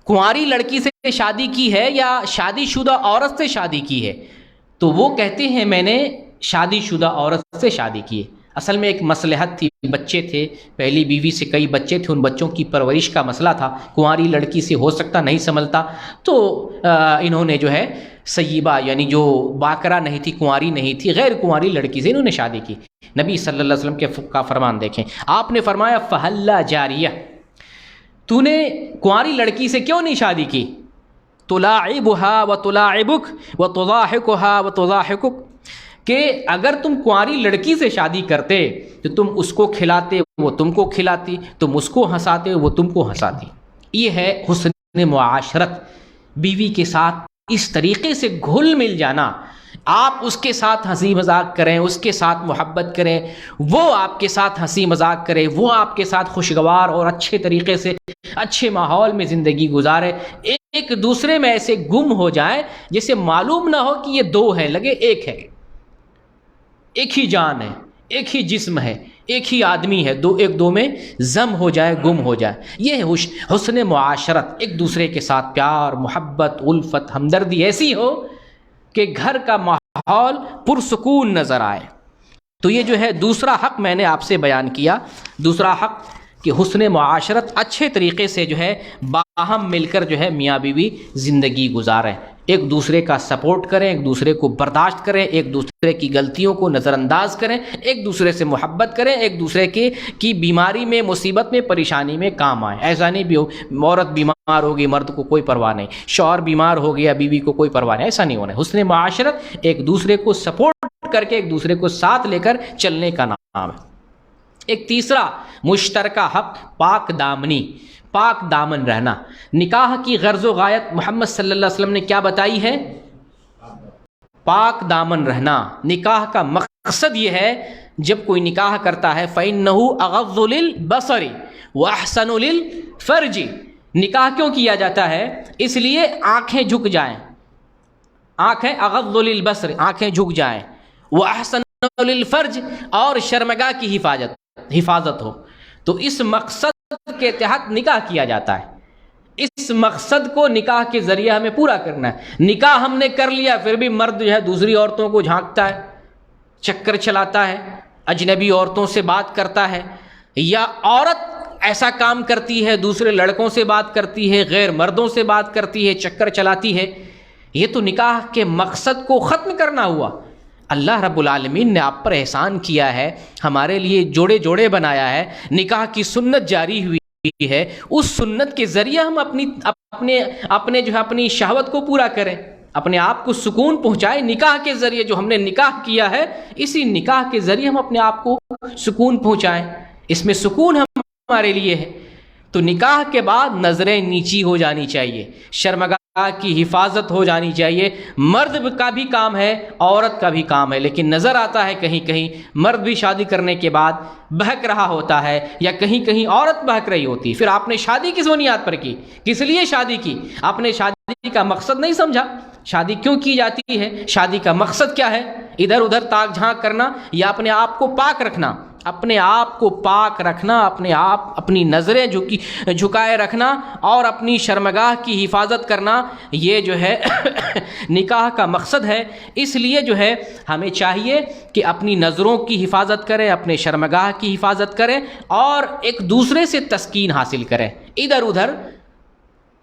کنواری لڑکی سے شادی کی ہے یا شادی شدہ عورت سے شادی کی ہے؟ تو وہ کہتے ہیں میں نے شادی شدہ عورت سے شادی کی ہے۔ اصل میں ایک مصلحت تھی، بچے تھے، پہلی بیوی سے کئی بچے تھے، ان بچوں کی پرورش کا مسئلہ تھا، کنواری لڑکی سے ہو سکتا نہیں سنبھلتا، تو انہوں نے جو ہے سیبہ یعنی جو باکرہ نہیں تھی، کنواری نہیں تھی، غیر کنواری لڑکی سے انہوں نے شادی کی۔ نبی صلی اللہ علیہ وسلم کا فرمان دیکھیں، آپ نے فرمایا فہلا جاریہ، تو نے کنواری لڑکی سے کیوں نہیں شادی کی؟ تلاعبها وتلاعبک وتضاحکها وتضاحکک، کہ اگر تم کنواری لڑکی سے شادی کرتے تو تم اس کو کھلاتے، وہ تم کو کھلاتی، تم اس کو ہنساتے، وہ تم کو ہنساتی۔ یہ ہے حسن معاشرت، بیوی کے ساتھ اس طریقے سے گھل مل جانا، آپ اس کے ساتھ ہنسی مذاق کریں، اس کے ساتھ محبت کریں، وہ آپ کے ساتھ ہنسی مذاق کرے، وہ آپ کے ساتھ خوشگوار اور اچھے طریقے سے اچھے ماحول میں زندگی گزارے، ایک دوسرے میں ایسے گم ہو جائیں جیسے معلوم نہ ہو کہ یہ دو ہے، لگے ایک ہے، ایک ہی جان ہے، ایک ہی جسم ہے، ایک ہی آدمی ہے، ایک دو میں ضم ہو جائے، گم ہو جائے۔ یہ ہے حسن معاشرت، ایک دوسرے کے ساتھ پیار، محبت، الفت، ہمدردی ایسی ہو کہ گھر کا ماحول پرسکون نظر آئے۔ تو یہ جو ہے دوسرا حق میں نے آپ سے بیان کیا، دوسرا حق کہ حسن معاشرت، اچھے طریقے سے جو ہے باہم مل کر جو ہے میاں بیوی زندگی گزاریں، ایک دوسرے کا سپورٹ کریں، ایک دوسرے کو برداشت کریں، ایک دوسرے کی غلطیوں کو نظر انداز کریں، ایک دوسرے سے محبت کریں، ایک دوسرے کی بیماری میں، مصیبت میں، پریشانی میں کام آئیں۔ ایسا نہیں بھی ہو عورت بیمار ہوگی مرد کو کوئی پرواہ نہیں، شوہر بیمار ہو گیا بیوی کو کوئی پرواہ نہیں، ایسا نہیں ہونا ہے۔ حسن معاشرت ایک دوسرے کو سپورٹ کر کے، ایک دوسرے کو ساتھ لے کر چلنے کا نام ہے۔ ایک تیسرا مشترکہ حق پاک دامنی، پاک دامن رہنا۔ نکاح کی غرض و غایت محمد صلی اللہ علیہ وسلم نے کیا بتائی ہے؟ پاک دامن رہنا۔ نکاح کا مقصد یہ ہے، جب کوئی نکاح کرتا ہے فَإِنَّهُ أَغَضُّ لِلْبَصَرِ وَأَحْسَنُ لِلْفَرْجِ، نکاح کیوں کیا جاتا ہے؟ اس لیے آنکھیں جھک جائیں، آنکھیں اغض للبصر، آنکھیں جھک جائیں، وَأَحْسَنُ لِلْفَرْجِ، اور شرمگاہ کی حفاظت ہو۔ تو اس مقصد کے تحت نکاح کیا جاتا ہے۔ اس مقصد کو نکاح کے ذریعے ہمیں پورا کرنا ہے۔ نکاح ہم نے کر لیا، پھر بھی مرد جو ہے دوسری عورتوں کو جھانکتا ہے، چکر چلاتا ہے، اجنبی عورتوں سے بات کرتا ہے، یا عورت ایسا کام کرتی ہے، دوسرے لڑکوں سے بات کرتی ہے، غیر مردوں سے بات کرتی ہے، چکر چلاتی ہے، یہ تو نکاح کے مقصد کو ختم کرنا ہوا۔ اللہ رب العالمین نے آپ پر احسان کیا ہے، ہمارے لیے جوڑے جوڑے بنایا ہے، نکاح کی سنت جاری ہوئی ہے، اس سنت کے ذریعے ہم اپنے جو ہے اپنی شہوت کو پورا کریں، اپنے آپ کو سکون پہنچائے نکاح کے ذریعے. جو ہم نے نکاح کیا ہے اسی نکاح کے ذریعے ہم اپنے آپ کو سکون پہنچائیں, اس میں سکون ہمارے لیے ہے. تو نکاح کے بعد نظریں نیچی ہو جانی چاہیے, شرمگاہ کی حفاظت ہو جانی چاہیے. مرد کا بھی کام ہے, عورت کا بھی کام ہے, لیکن نظر آتا ہے کہیں کہیں مرد بھی شادی کرنے کے بعد بہک رہا ہوتا ہے یا کہیں کہیں عورت بہک رہی ہوتی. پھر آپ نے شادی کس بنیاد پر کی, کس لیے شادی کی؟ آپ نے شادی کا مقصد نہیں سمجھا. شادی کیوں کی جاتی ہے, شادی کا مقصد کیا ہے؟ ادھر ادھر تاک جھانک کرنا یا اپنے آپ کو پاک رکھنا, اپنے آپ کو پاک رکھنا, اپنی نظریں جھکائے رکھنا اور اپنی شرمگاہ کی حفاظت کرنا, یہ جو ہے نکاح کا مقصد ہے. اس لیے جو ہے ہمیں چاہیے کہ اپنی نظروں کی حفاظت کریں, اپنے شرمگاہ کی حفاظت کریں اور ایک دوسرے سے تسکین حاصل کریں. ادھر ادھر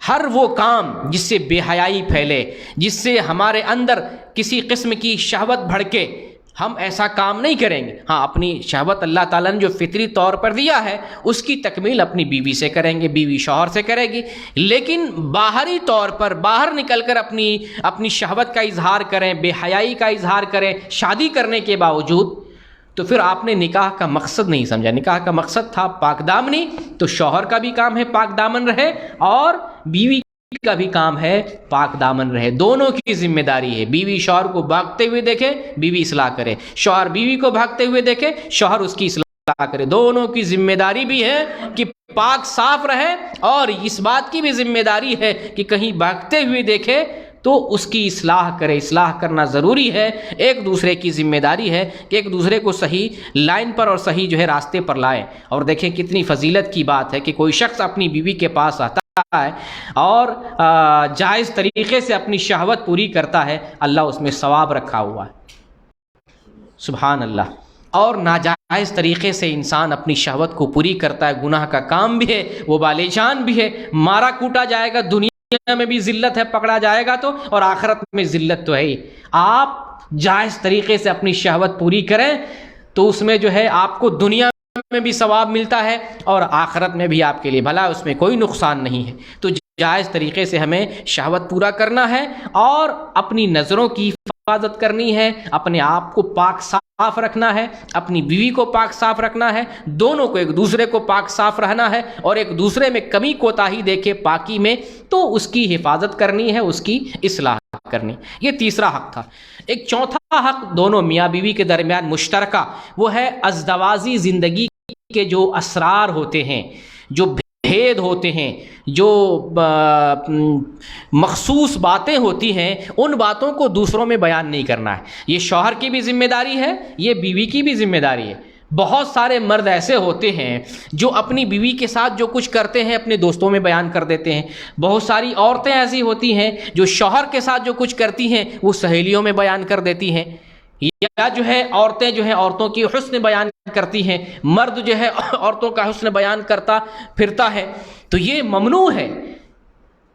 ہر وہ کام جس سے بے حیائی پھیلے, جس سے ہمارے اندر کسی قسم کی شہوت بھڑکے, ہم ایسا کام نہیں کریں گے. ہاں, اپنی شہوت اللہ تعالیٰ نے جو فطری طور پر دیا ہے اس کی تکمیل اپنی بیوی سے کریں گے, بیوی شوہر سے کرے گی. لیکن باہری طور پر باہر نکل کر اپنی شہوت کا اظہار کریں, بے حیائی کا اظہار کریں شادی کرنے کے باوجود, تو پھر آپ نے نکاح کا مقصد نہیں سمجھا. نکاح کا مقصد تھا پاک دامنی, تو شوہر کا بھی کام ہے پاک دامن رہے اور بیوی کا بھی کام ہے پاک دامن رہے. دونوں کی ذمہ داری ہے. بیوی شوہر کو بھاگتے ہوئے دیکھے, بیوی اصلاح کرے, شوہر بیوی کو بھاگتے ہوئے دیکھے, شوہر اس کی اصلاح کرے. دونوں کی ذمہ داری بھی ہے کہ پاک صاف رہے اور اس بات کی بھی ذمہ داری ہے کہ کہیں بھاگتے ہوئے دیکھے تو اس کی اصلاح کرے. اصلاح کرنا ضروری ہے. ایک دوسرے کی ذمہ داری ہے کہ ایک دوسرے کو صحیح لائن پر اور صحیح جو ہے راستے پر لائیں. اور دیکھیں کتنی فضیلت کی بات ہے کہ کوئی شخص اپنی بیوی کے پاس آتا ہے اور جائز طریقے سے اپنی شہوت پوری کرتا ہے, اللہ اس میں ثواب رکھا ہوا ہے. سبحان اللہ. اور ناجائز طریقے سے انسان اپنی شہوت کو پوری کرتا ہے, گناہ کا کام بھی ہے, وہ بالیجان بھی ہے, مارا کوٹا جائے گا, دنیا میں بھی ذلت ہے, پکڑا جائے گا تو, اور آخرت میں ذلت تو ہے ہی. آپ جائز طریقے سے اپنی شہوت پوری کریں تو اس میں جو ہے آپ کو دنیا میں بھی ثواب ملتا ہے اور آخرت میں بھی آپ کے لیے بھلا, اس میں کوئی نقصان نہیں ہے. تو جائز طریقے سے ہمیں شہوت پورا کرنا ہے اور اپنی نظروں کی حفاظت کرنی ہے, اپنے آپ کو پاک صاف رکھنا ہے, اپنی بیوی کو پاک صاف رکھنا ہے, دونوں کو ایک دوسرے کو پاک صاف رہنا ہے اور ایک دوسرے میں کمی کوتاہی دیکھے پاکی میں تو اس کی حفاظت کرنی ہے, اس کی اصلاح کرنی. یہ تیسرا حق تھا. ایک چوتھا حق دونوں میاں بیوی کے درمیان مشترکہ, وہ ہے ازدواجی زندگی کے جو اسرار ہوتے ہیں, جو بھید ہوتے ہیں, جو مخصوص باتیں ہوتی ہیں, ان باتوں کو دوسروں میں بیان نہیں کرنا ہے. یہ شوہر کی بھی ذمہ داری ہے, یہ بیوی کی بھی ذمہ داری ہے. بہت سارے مرد ایسے ہوتے ہیں جو اپنی بیوی کے ساتھ جو کچھ کرتے ہیں اپنے دوستوں میں بیان کر دیتے ہیں. بہت ساری عورتیں ایسی ہوتی ہیں جو شوہر کے ساتھ جو کچھ کرتی ہیں وہ سہیلیوں میں بیان کر دیتی ہیں, یا جو ہے عورتیں جو ہیں عورتوں کی حسن بیان کرتی ہیں, مرد جو ہے عورتوں کا حسن بیان کرتا پھرتا ہے. تو یہ ممنوع ہے.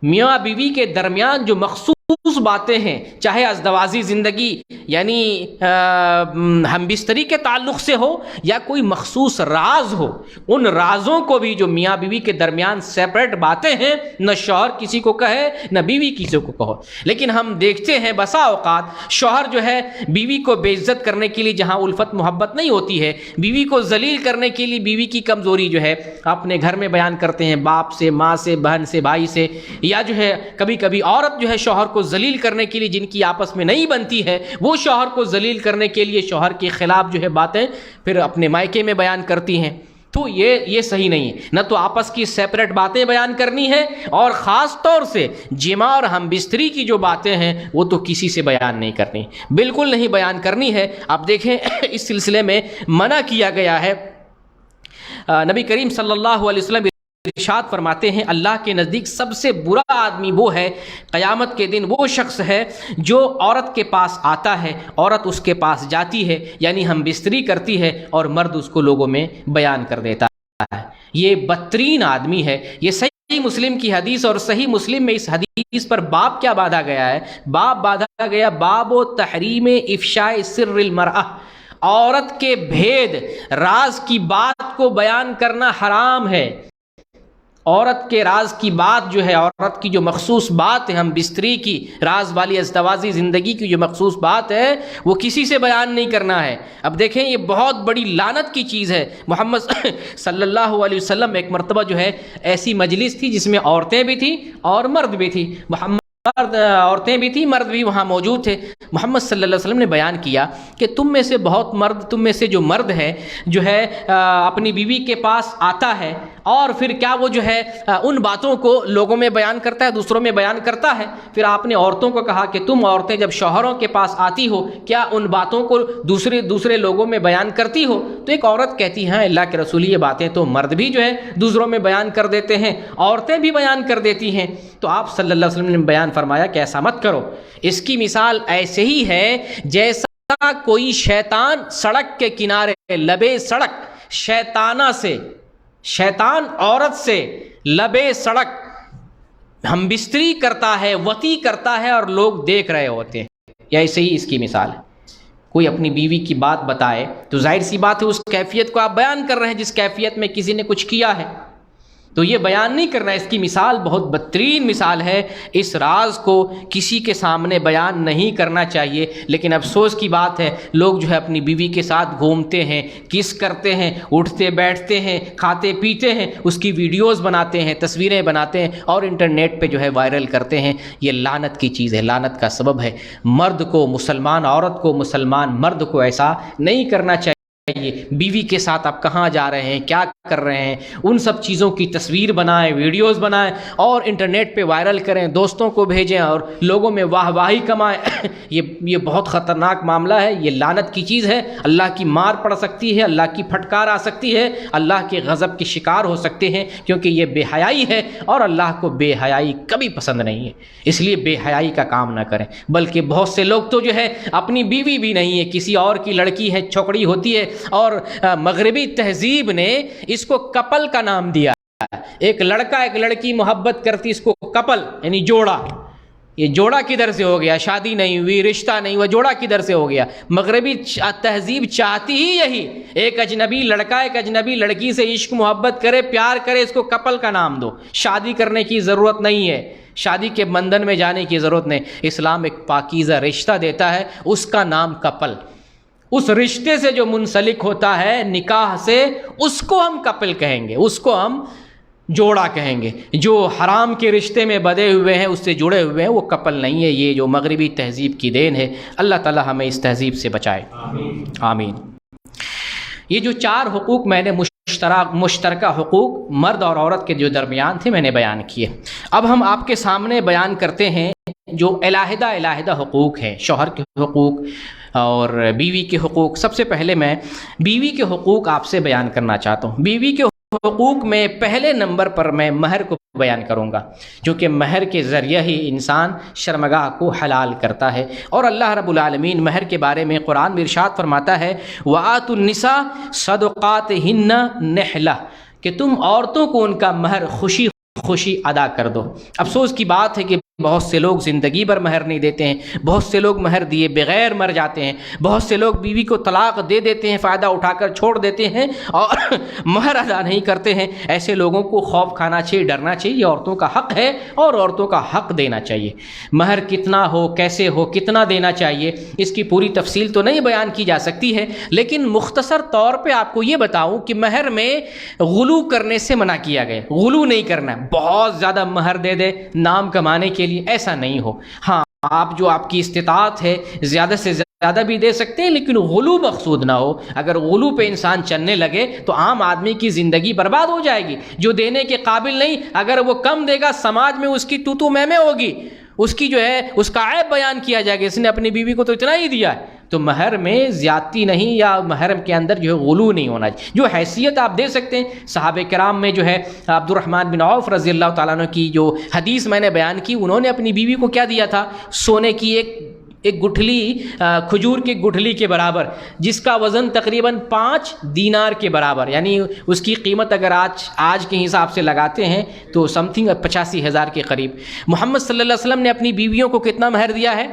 میاں بیوی کے درمیان جو مخصوص باتیں ہیں, چاہے ازدواجی زندگی یعنی ہم بستری کے تعلق سے ہو یا کوئی مخصوص راز ہو, ان رازوں کو بھی جو میاں بیوی کے درمیان سیپریٹ باتیں ہیں, نہ شوہر کسی کو کہے نہ بیوی کسی کو کہو. لیکن ہم دیکھتے ہیں بسا اوقات شوہر جو ہے بیوی کو بے عزت کرنے کے لیے, جہاں الفت محبت نہیں ہوتی ہے, بیوی کو ذلیل کرنے کے لیے بیوی کی کمزوری جو ہے اپنے گھر میں بیان کرتے ہیں, باپ سے, ماں سے, بہن سے, بھائی سے, یا جو ہے کبھی کبھی عورت جو ہے شوہر کو ذلیل کرنے کے لیے, جن کی آپس میں نہیں بنتی ہے, وہ شوہر کو ذلیل کرنے کے لیے شوہر کے خلاف جو ہے باتیں پھر اپنے مائکے میں بیان کرتی ہیں. تو یہ صحیح نہیں ہے. نہ تو آپس کی سیپریٹ باتیں بیان کرنی ہے, اور خاص طور سے جماع اور ہم بستری کی جو باتیں ہیں وہ تو کسی سے بیان نہیں کرنی, بالکل نہیں بیان کرنی ہے. آپ دیکھیں اس سلسلے میں منع کیا گیا ہے. نبی کریم صلی اللہ علیہ وسلم ارشاد فرماتے ہیں, اللہ کے نزدیک سب سے برا آدمی وہ ہے, قیامت کے دن وہ شخص ہے جو عورت کے پاس آتا ہے, عورت اس کے پاس جاتی ہے, یعنی ہم بستری کرتی ہے اور مرد اس کو لوگوں میں بیان کر دیتا ہے. یہ بدترین آدمی ہے. یہ صحیح مسلم کی حدیث, اور صحیح مسلم میں اس حدیث پر باب کیا باندھا گیا ہے؟ باب باندھا گیا باب و تحریم افشاء سر المرأہ, عورت کے بھید راز کی بات کو بیان کرنا حرام ہے. عورت کے راز کی بات جو ہے، عورت کی جو مخصوص بات ہے، ہم بستری کی راز والی ازدواجی زندگی کی جو مخصوص بات ہے وہ کسی سے بیان نہیں کرنا ہے۔ اب دیکھیں یہ بہت بڑی لعنت کی چیز ہے۔ محمد صلی اللہ علیہ وسلم ایک مرتبہ جو ہے ایسی مجلس تھی جس میں عورتیں بھی تھیں اور مرد بھی تھی، عورتیں بھی تھیں، مرد بھی وہاں موجود تھے۔ محمد صلی اللہ علیہ وسلم نے بیان کیا کہ تم میں سے بہت مرد، تم میں سے جو مرد ہے جو ہے اپنی بیوی کے پاس آتا ہے اور پھر کیا وہ جو ہے ان باتوں کو لوگوں میں بیان کرتا ہے، دوسروں میں بیان کرتا ہے۔ پھر آپ نے عورتوں کو کہا کہ تم عورتیں جب شوہروں کے پاس آتی ہو کیا ان باتوں کو دوسرے لوگوں میں بیان کرتی ہو؟ تو ایک عورت کہتی ہے اللہ کے رسول یہ باتیں تو مرد بھی جو ہے دوسروں میں بیان کر دیتے ہیں، عورتیں بھی بیان کر دیتی ہیں۔ تو آپ صلی اللہ علیہ وسلم نے بیان فرمایا کہ ایسا مت کرو، اس کی مثال ایسے ہی ہے جیسا کوئی شیطان سڑک کے کنارے لبے سڑک شیطانہ سے، شیطان عورت سے لبے سڑک ہم بستری کرتا ہے، وطی کرتا ہے اور لوگ دیکھ رہے ہوتے ہیں، یا ایسے ہی اس کی مثال ہے۔ کوئی اپنی بیوی کی بات بتائے تو ظاہر سی بات ہے اس کیفیت کو آپ بیان کر رہے ہیں جس کیفیت میں کسی نے کچھ کیا ہے، تو یہ بیان نہیں کرنا۔ اس کی مثال بہت بدترین مثال ہے، اس راز کو کسی کے سامنے بیان نہیں کرنا چاہیے۔ لیکن افسوس کی بات ہے لوگ جو ہے اپنی بیوی کے ساتھ گھومتے ہیں، کس کرتے ہیں، اٹھتے بیٹھتے ہیں، کھاتے پیتے ہیں، اس کی ویڈیوز بناتے ہیں، تصویریں بناتے ہیں اور انٹرنیٹ پہ جو ہے وائرل کرتے ہیں۔ یہ لعنت کی چیز ہے، لعنت کا سبب ہے۔ مرد کو، مسلمان عورت کو، مسلمان مرد کو ایسا نہیں کرنا چاہیے۔ بیوی کے ساتھ آپ کہاں جا رہے ہیں، کیا کر رہے ہیں، ان سب چیزوں کی تصویر بنائیں، ویڈیوز بنائیں اور انٹرنیٹ پہ وائرل کریں، دوستوں کو بھیجیں اور لوگوں میں واہ واہی کمائیں۔ یہ بہت خطرناک معاملہ ہے، یہ لعنت کی چیز ہے۔ اللہ کی مار پڑ سکتی ہے، اللہ کی پھٹکار آ سکتی ہے، اللہ کے غضب کے شکار ہو سکتے ہیں، کیونکہ یہ بے حیائی ہے اور اللہ کو بے حیائی کبھی پسند نہیں ہے۔ اس لیے بے حیائی کا کام نہ کریں۔ بلکہ بہت سے لوگ تو جو ہے اپنی بیوی بھی نہیں ہے، کسی اور کی لڑکی ہے، چھوکڑی ہوتی ہے، اور مغربی تہذیب نے اس کو کپل کا نام دیا۔ ایک لڑکا ایک لڑکی محبت کرتی، اس کو کپل یعنی جوڑا۔ یہ جوڑا کدھر سے ہو گیا؟ شادی نہیں ہوئی، رشتہ نہیں ہوا، جوڑا کدھر سے ہو گیا؟ مغربی تہذیب چاہتی ہی یہی، ایک اجنبی لڑکا ایک اجنبی لڑکی سے عشق محبت کرے، پیار کرے، اس کو کپل کا نام دو۔ شادی کرنے کی ضرورت نہیں ہے، شادی کے بندھن میں جانے کی ضرورت نہیں۔ اسلام ایک پاکیزہ رشتہ دیتا ہے، اس کا نام کپل۔ اس رشتے سے جو منسلک ہوتا ہے نکاح سے، اس کو ہم کپل کہیں گے، اس کو ہم جوڑا کہیں گے۔ جو حرام کے رشتے میں بدے ہوئے ہیں، اس سے جڑے ہوئے ہیں، وہ کپل نہیں ہے۔ یہ جو مغربی تہذیب کی دین ہے، اللہ تعالی ہمیں اس تہذیب سے بچائے، آمین۔ یہ جو 4 حقوق میں نے مشترکہ حقوق مرد اور عورت کے جو درمیان تھے میں نے بیان کیے۔ اب ہم آپ کے سامنے بیان کرتے ہیں جو علیحدہ حقوق ہیں، شوہر کے حقوق اور بیوی کے حقوق۔ سب سے پہلے میں بیوی کے حقوق آپ سے بیان کرنا چاہتا ہوں۔ بیوی کے حقوق میں پہلے نمبر پر میں مہر کو بیان کروں گا، کیونکہ مہر کے ذریعہ ہی انسان شرمگاہ کو حلال کرتا ہے۔ اور اللہ رب العالمین مہر کے بارے میں قرآن میں ارشاد فرماتا ہے وَآتُوا النِّسَاءَ صَدُقَاتِهِنَّ نِحْلَةً، کہ تم عورتوں کو ان کا مہر خوشی ادا کر دو۔ افسوس کی بات ہے کہ بہت سے لوگ زندگی بھر مہر نہیں دیتے ہیں، بہت سے لوگ مہر دیے بغیر مر جاتے ہیں، بہت سے لوگ بیوی کو طلاق دے دیتے ہیں، فائدہ اٹھا کر چھوڑ دیتے ہیں اور مہر ادا نہیں کرتے ہیں۔ ایسے لوگوں کو خوف کھانا چاہیے، ڈرنا چاہیے۔ یہ عورتوں کا حق ہے اور عورتوں کا حق دینا چاہیے۔ مہر کتنا ہو، کیسے ہو، کتنا دینا چاہیے، اس کی پوری تفصیل تو نہیں بیان کی جا سکتی ہے، لیکن مختصر طور پہ آپ کو یہ بتاؤں کہ مہر میں غلو کرنے سے منع کیا گیا۔ غلو نہیں کرنا، بہت زیادہ مہر دے دے نام کمانے کے لیے، ایسا نہیں ہو۔ ہاں آپ جو آپ کی استطاعت ہے زیادہ سے زیادہ بھی دے سکتے ہیں، لیکن غلو مقصود نہ ہو۔ اگر غلو پہ انسان چلنے لگے تو عام آدمی کی زندگی برباد ہو جائے گی۔ جو دینے کے قابل نہیں، اگر وہ کم دے گا سماج میں اس کی تو میں ہوگی، اس کی جو ہے اس کا عیب بیان کیا جائے گا، اس نے اپنی بیوی کو تو اتنا ہی دیا ہے۔ تو مہر میں زیادتی نہیں، یا مہر کے اندر جو ہے غلو نہیں ہونا چاہیے۔ جو حیثیت آپ دے سکتے ہیں، صحابہ کرام میں جو ہے عبد الرحمن بن عوف رضی اللہ تعالیٰ عنہ کی جو حدیث میں نے بیان کی، انہوں نے اپنی بیوی کو کیا دیا تھا؟ سونے کی ایک گٹھلی، کھجور کی گٹھلی کے برابر، جس کا وزن تقریباً 5 دینار کے برابر، یعنی اس کی قیمت اگر آج کے حساب سے لگاتے ہیں تو سم تھنگ 85,000 کے قریب۔ محمد صلی اللہ علیہ وسلم نے اپنی بیویوں کو کتنا مہر دیا ہے؟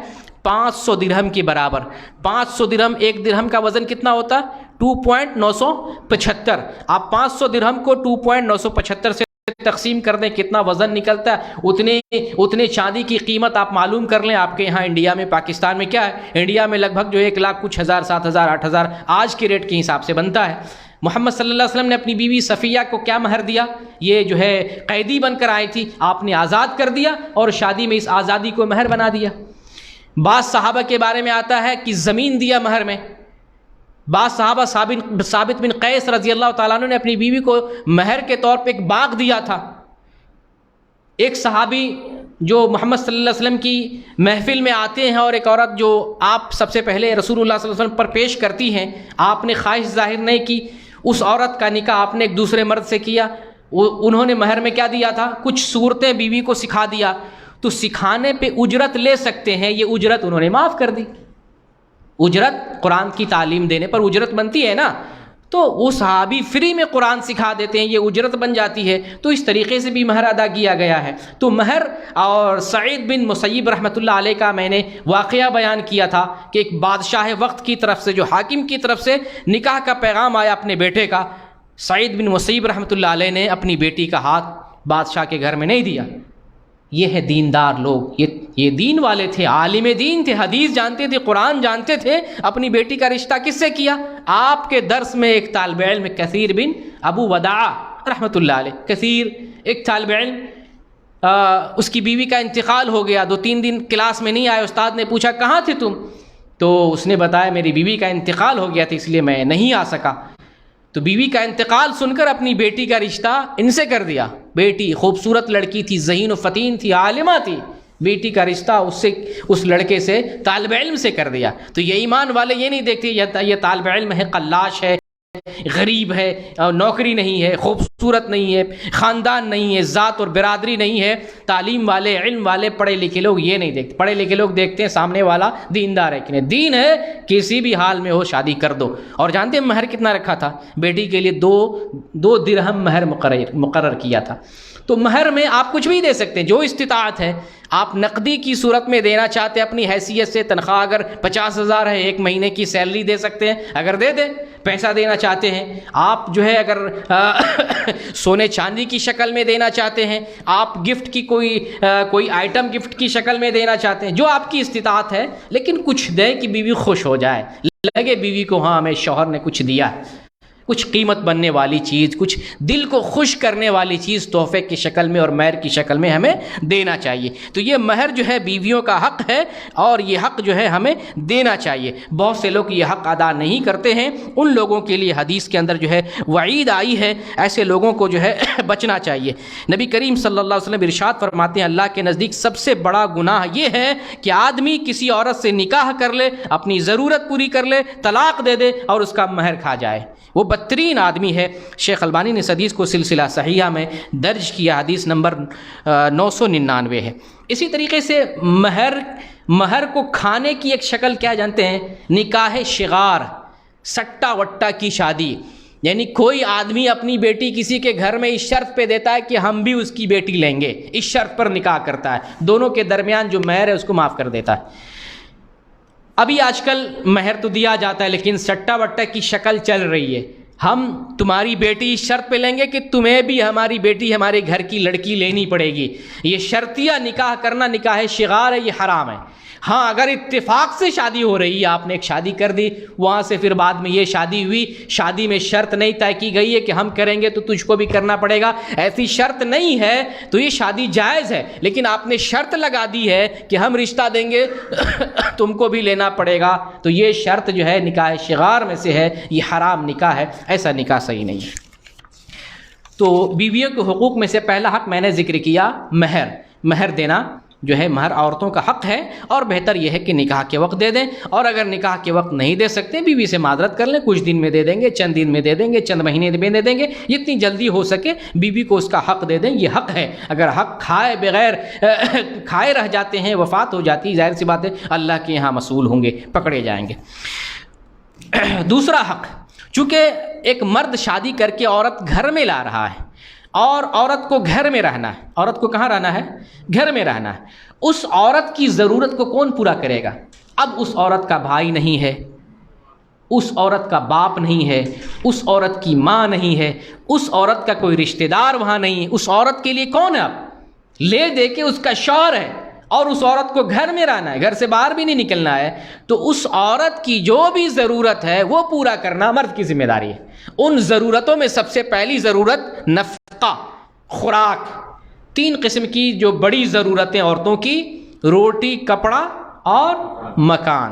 500 درہم کے برابر۔ 500 درہم، ایک درہم کا وزن کتنا ہوتا؟ 2.975۔ آپ 500 درہم کو 2.975 سے تقسیم کر دیں کتنا وزن نکلتا ہے، اتنے چاندی کی قیمت آپ معلوم کر لیں. آپ کے یہاں انڈیا میں، پاکستان میں کیا ہے، انڈیا میں لگ بھگ جو 1 لاکھ کچھ ہزار، 7,000 8,000 آج کے ریٹ کے حساب سے بنتا ہے. محمد صلی اللہ علیہ وسلم نے اپنی بیوی صفیہ کو کیا مہر دیا؟ یہ جو ہے قیدی بن کر آئی تھی، آپ نے آزاد کر دیا اور شادی میں اس آزادی کو مہر بنا دیا. بعض صحابہ کے بارے میں آتا ہے کہ زمین دیا مہر میں. بعض صحابہ ثابت بن قیس رضی اللہ تعالیٰ عنہ نے اپنی بیوی کو مہر کے طور پہ ایک باغ دیا تھا. ایک صحابی جو محمد صلی اللہ علیہ وسلم کی محفل میں آتے ہیں اور ایک عورت جو آپ سب سے پہلے رسول اللہ صلی اللہ علیہ وسلم پر پیش کرتی ہیں، آپ نے خواہش ظاہر نہیں کی، اس عورت کا نکاح آپ نے ایک دوسرے مرد سے کیا. انہوں نے مہر میں کیا دیا تھا؟ کچھ صورتیں بیوی کو سکھا دیا. تو سکھانے پہ اجرت لے سکتے ہیں، یہ اجرت انہوں نے معاف کر دی. اجرت قرآن کی تعلیم دینے پر اجرت بنتی ہے نا، تو وہ صحابی فری میں قرآن سکھا دیتے ہیں، یہ اجرت بن جاتی ہے. تو اس طریقے سے بھی مہر ادا کیا گیا ہے. تو مہر، اور سعید بن مسیب رحمۃ اللہ علیہ کا میں نے واقعہ بیان کیا تھا کہ ایک بادشاہ وقت کی طرف سے، جو حاکم کی طرف سے نکاح کا پیغام آیا اپنے بیٹے کا. سعید بن مسیب رحمۃ اللہ علیہ نے اپنی بیٹی کا ہاتھ بادشاہ کے گھر میں نہیں دیا. یہ ہے دیندار لوگ، یہ دین والے تھے، عالم دین تھے، حدیث جانتے تھے، قرآن جانتے تھے. اپنی بیٹی کا رشتہ کس سے کیا؟ آپ کے درس میں ایک طالب علم کثیر بن ابو وداع رحمۃ اللہ علیہ، کثیر ایک طالب علم، اس کی بیوی کا انتقال ہو گیا، 2-3 دن کلاس میں نہیں آئے. استاد نے پوچھا کہاں تھے تم؟ تو اس نے بتایا میری بیوی کا انتقال ہو گیا تھا اس لیے میں نہیں آ سکا. تو بیوی کا انتقال سن کر اپنی بیٹی کا رشتہ ان سے کر دیا. بیٹی خوبصورت لڑکی تھی، ذہین و فتین تھی، عالمہ تھی، بیٹی کا رشتہ اس لڑکے سے، طالب علم سے کر دیا. تو یہ ایمان والے یہ نہیں دیکھتے یہ طالب علم ہے، قلاش ہے، غریب ہے، نوکری نہیں ہے، خوبصورت نہیں ہے، خاندان نہیں ہے، ذات اور برادری نہیں ہے. تعلیم والے، علم والے، پڑھے لکھے لوگ یہ نہیں دیکھتے. پڑھے لکھے لوگ دیکھتے ہیں سامنے والا دیندار ہے کہ نہیں. دین ہے، کسی بھی حال میں ہو شادی کر دو. اور جانتے ہیں مہر کتنا رکھا تھا؟ بیٹی کے لیے 2 درہم مہر مقرر کیا تھا. تو مہر میں آپ کچھ بھی دے سکتے ہیں، جو استطاعت ہے. آپ نقدی کی صورت میں دینا چاہتے ہیں، اپنی حیثیت سے تنخواہ اگر 50,000 ہے، 1 مہینے کی سیلری دے سکتے ہیں، اگر دے دیں. پیسہ دینا چاہتے ہیں آپ، جو ہے اگر سونے چاندی کی شکل میں دینا چاہتے ہیں، آپ گفٹ کی کوئی آئٹم گفٹ کی شکل میں دینا چاہتے ہیں، جو آپ کی استطاعت ہے. لیکن کچھ دے کہ بیوی خوش ہو جائے، لگے بیوی کو ہاں ہمیں شوہر نے کچھ دیا ہے، کچھ قیمت بننے والی چیز، کچھ دل کو خوش کرنے والی چیز تحفے کی شکل میں اور مہر کی شکل میں ہمیں دینا چاہیے. تو یہ مہر جو ہے بیویوں کا حق ہے اور یہ حق جو ہے ہمیں دینا چاہیے. بہت سے لوگ یہ حق ادا نہیں کرتے ہیں، ان لوگوں کے لیے حدیث کے اندر جو ہے وعید آئی ہے، ایسے لوگوں کو جو ہے بچنا چاہیے. نبی کریم صلی اللہ علیہ وسلم ارشاد فرماتے ہیں اللہ کے نزدیک سب سے بڑا گناہ یہ ہے کہ آدمی کسی عورت سے نکاح کر لے، اپنی ضرورت پوری کر لے، طلاق دے دے اور اس کا مہر کھا جائے. وہ بدترین آدمی ہے. شیخ البانی نے اس حدیث کو سلسلہ صحیحہ میں درج کیا، حدیث نمبر 999 ہے. اسی طریقے سے مہر کو کھانے کی ایک شکل کیا جانتے ہیں؟ نکاح شغار، سٹا وٹا کی شادی. یعنی کوئی آدمی اپنی بیٹی کسی کے گھر میں اس شرط پہ دیتا ہے کہ ہم بھی اس کی بیٹی لیں گے، اس شرط پر نکاح کرتا ہے، دونوں کے درمیان جو مہر ہے اس کو معاف کر دیتا ہے. ابھی آج کل مہر تو دیا جاتا ہے لیکن سٹا وٹا کی شکل چل رہی ہے. ہم تمہاری بیٹی اس شرط پہ لیں گے کہ تمہیں بھی ہماری بیٹی ہمارے گھر کی لڑکی لینی پڑے گی. یہ شرطیہ نکاح کرنا نکاح شغار ہے، یہ حرام ہے. ہاں اگر اتفاق سے شادی ہو رہی ہے، آپ نے ایک شادی کر دی، وہاں سے پھر بعد میں یہ شادی ہوئی، شادی میں شرط نہیں طے کی گئی ہے کہ ہم کریں گے تو تجھ کو بھی کرنا پڑے گا، ایسی شرط نہیں ہے تو یہ شادی جائز ہے. لیکن آپ نے شرط لگا دی ہے کہ ہم رشتہ دیں گے تم کو بھی لینا پڑے گا، تو یہ شرط جو ہے نکاح شغار میں سے ہے، یہ حرام نکاح ہے، ایسا نکاح صحیح نہیں ہے. تو بیویوں کے حقوق میں سے پہلا حق میں نے ذکر کیا، مہر دینا جو ہے مہر عورتوں کا حق ہے، اور بہتر یہ ہے کہ نکاح کے وقت دے دیں. اور اگر نکاح کے وقت نہیں دے سکتے، بیوی سے معذرت کر لیں، کچھ دن میں دے دیں گے، چند دن میں دے دیں گے، چند مہینے میں دے دیں گے، جتنی جلدی ہو سکے بیوی کو اس کا حق دے دیں، یہ حق ہے. اگر حق کھائے بغیر کھائے رہ جاتے ہیں، وفات ہو جاتی، ظاہر سی بات ہے اللہ کے یہاں مسئول ہوں گے، پکڑے جائیں گے. دوسرا حق، چونکہ ایک مرد شادی کر کے عورت گھر میں لا رہا ہے اور عورت کو گھر میں رہنا ہے، عورت کو کہاں رہنا ہے؟ گھر میں رہنا ہے. اس عورت کی ضرورت کو کون پورا کرے گا؟ اب اس عورت کا بھائی نہیں ہے، اس عورت کا باپ نہیں ہے، اس عورت کی ماں نہیں ہے، اس عورت کا کوئی رشتہ دار وہاں نہیں ہے، اس عورت کے لیے کون ہے؟ اب لے دے کے اس کا شوہر ہے اور اس عورت کو گھر میں رہنا ہے، گھر سے باہر بھی نہیں نکلنا ہے، تو اس عورت کی جو بھی ضرورت ہے وہ پورا کرنا مرد کی ذمہ داری ہے۔ ان ضرورتوں میں سب سے پہلی ضرورت نفقہ، خوراک۔ 3 قسم کی جو بڑی ضرورتیں عورتوں کی: روٹی، کپڑا اور مکان۔